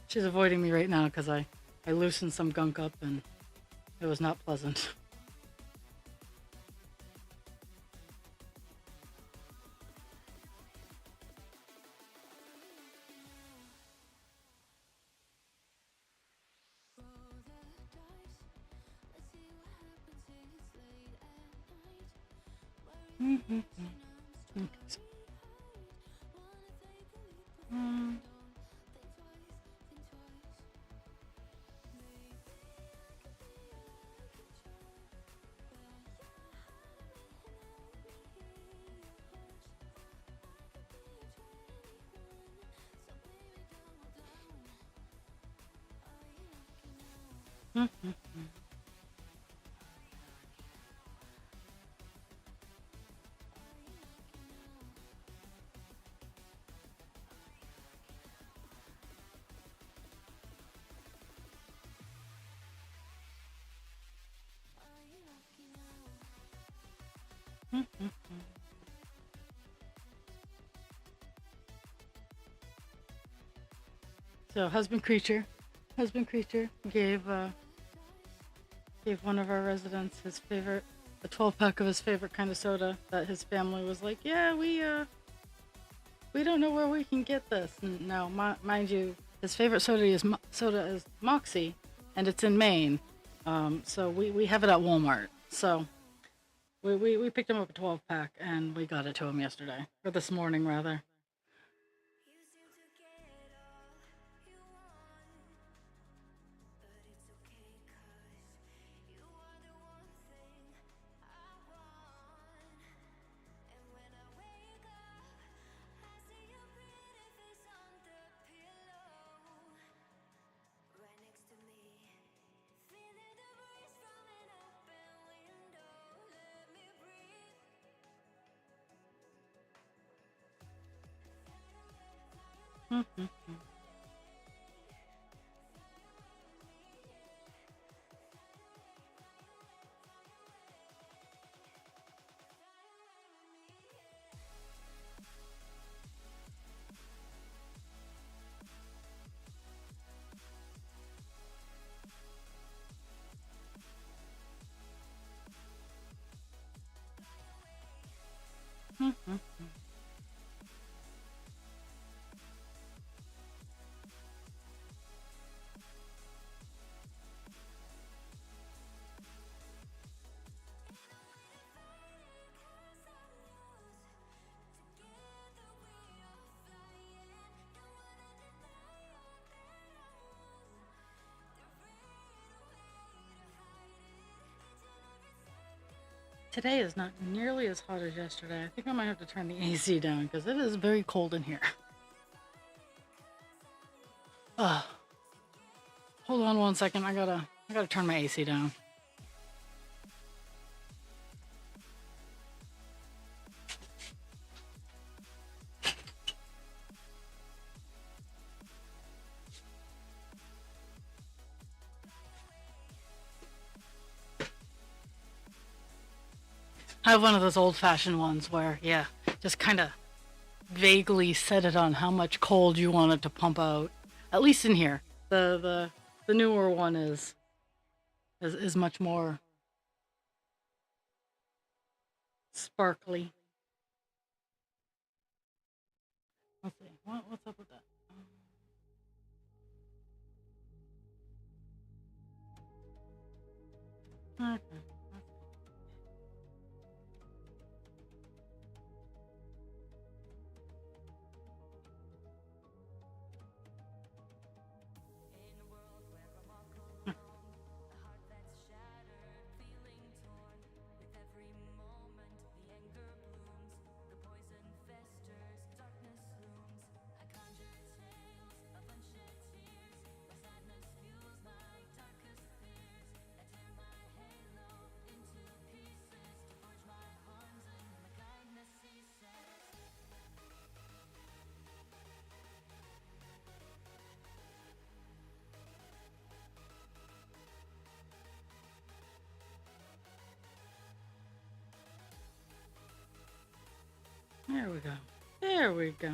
She's avoiding me right now because I loosened some gunk up and it was not pleasant. Okay, so, um, so husband creature gave one of our residents his favorite, a 12-pack of his favorite kind of soda that his family was like, yeah, we don't know where we can get this. And now, mind you, his favorite soda is Moxie, and it's in Maine. So we have it at Walmart. So we picked him up a 12-pack and we got it to him yesterday, or this morning rather. Today is not nearly as hot as yesterday. I think I might have to turn the AC down because it is very cold in here. Ugh. Hold on one second. I gotta turn my AC down. I have one of those old-fashioned ones where, yeah, just kind of vaguely set it on how much cold you want it to pump out. At least in here, the newer one is much more sparkly. Let's see, what's up with that? Okay. There we go. There we go.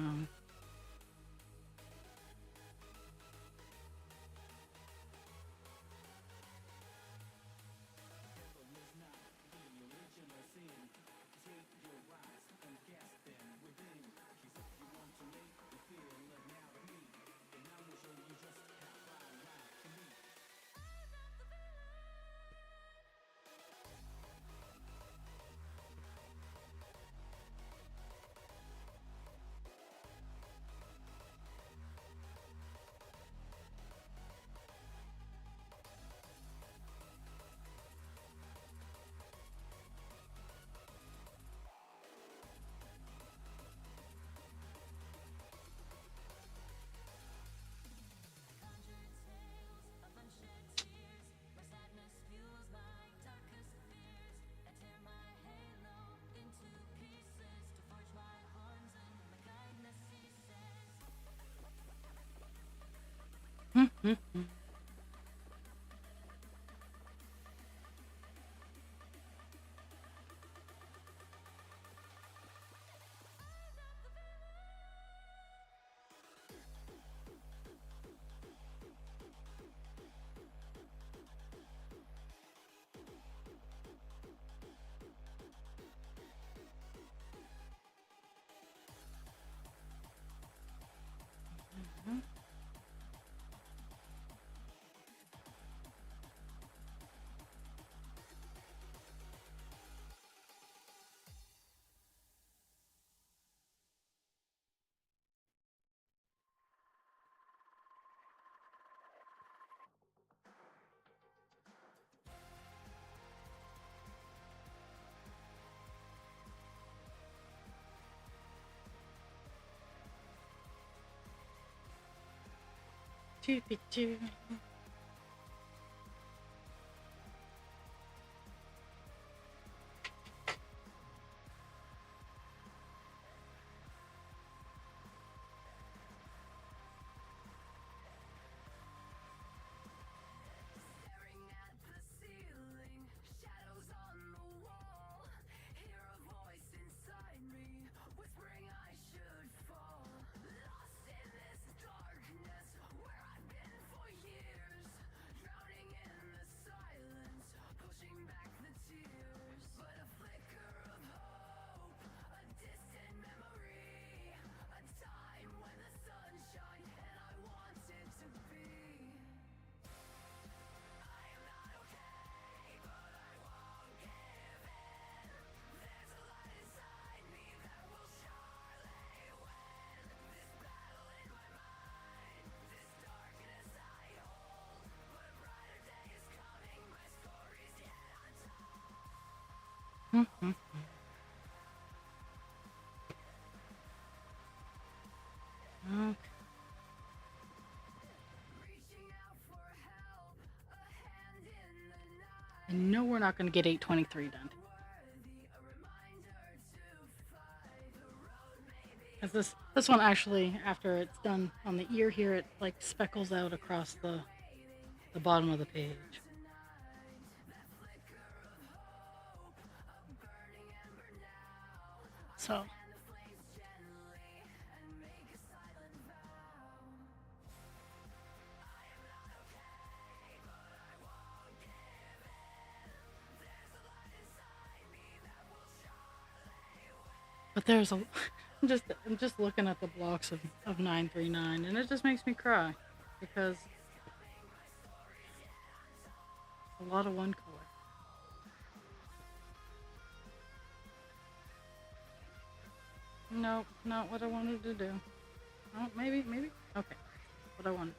Choo-choo. Okay. I know we're not going to get 823 done. Because this one actually, after it's done on the ear here, it like speckles out across the bottom of the page. So. But there's a, I'm just looking at the blocks of 939, and it just makes me cry because a lot of one color. Nope, not what I wanted to do. Oh, maybe. Okay, what I wanted.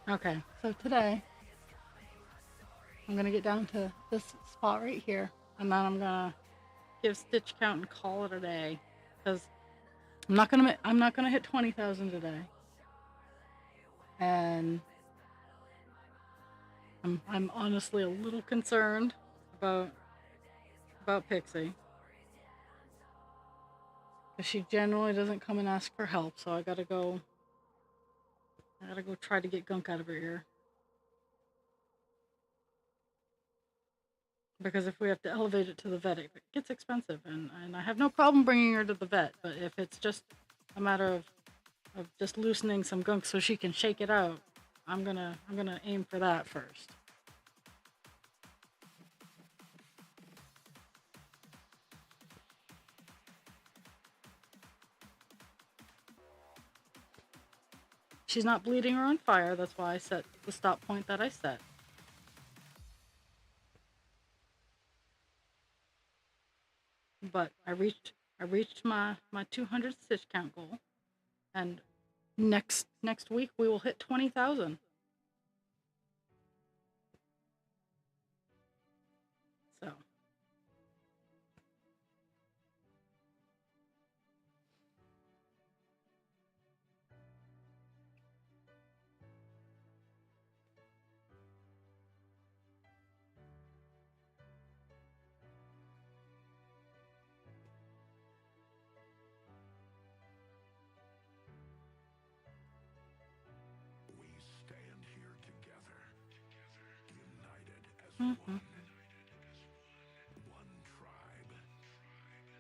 Okay, so today I'm gonna get down to this spot right here, and then I'm gonna give stitch count and call it a day, because I'm not gonna hit 20,000 today, and I'm honestly a little concerned about Pixie because she generally doesn't come and ask for help. So I gotta go try to get gunk out of her ear. Because if we have to elevate it to the vet, it gets expensive, and I have no problem bringing her to the vet. But if it's just a matter of just loosening some gunk so she can shake it out, I'm gonna aim for that first. She's not bleeding or on fire. That's why I set the stop point that I set. But I reached my 200 stitch count goal, and next week we will hit 20,000. So We stand here together, united as mhm. one tribe,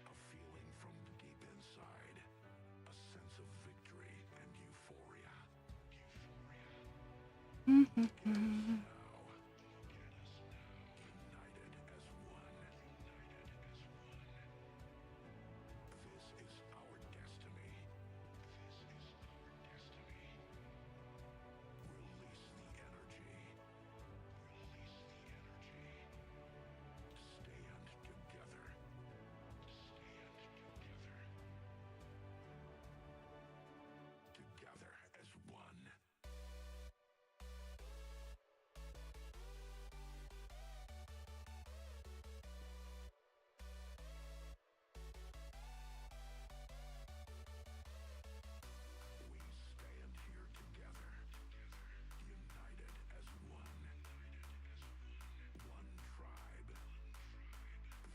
a feeling from deep inside, a sense of victory and euphoria. Get us now, united as one. This is our destiny. Release the energy. Stand together. Together as one. We stand here together, united as one. One tribe.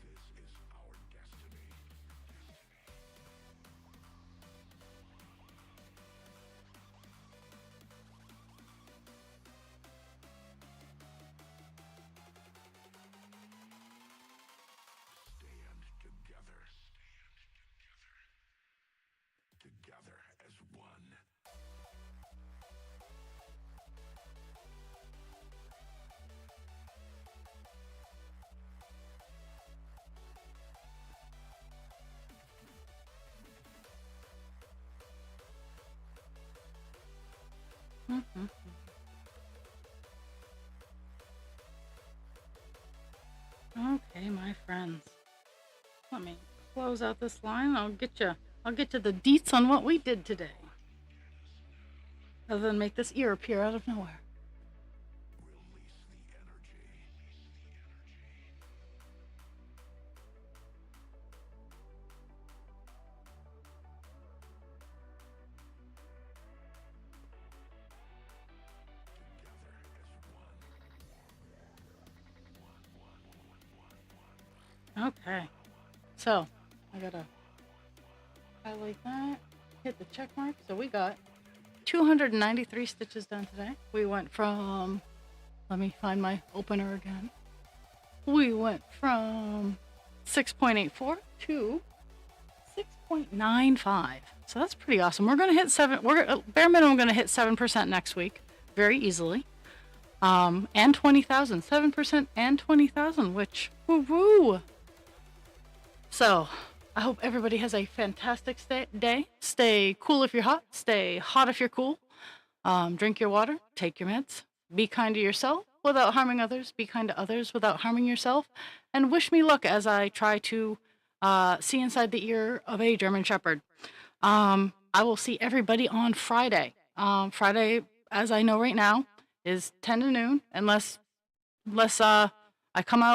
This is our destiny. Stand together. Together as one. Mhm. Okay, my friends. Let me close out this line. I'll get you the deets on what we did today. Other than make this ear appear out of nowhere. Release the energy. Together as one. Okay. So I gotta highlight that. Hit the check mark. So we got 293 stitches done today. We went from, let me find my opener again. We went from 6.84 to 6.95. So that's pretty awesome. We're going to hit bare minimum going to hit 7% next week very easily. And 20,000, 7% and 20,000, which woo woo. So I hope everybody has a fantastic day. Stay cool if you're hot. Stay hot if you're cool. Drink your water. Take your meds. Be kind to yourself without harming others. Be kind to others without harming yourself. And wish me luck as I try to see inside the ear of a German Shepherd. I will see everybody on Friday. Friday, as I know right now, is 10 to noon, unless I come out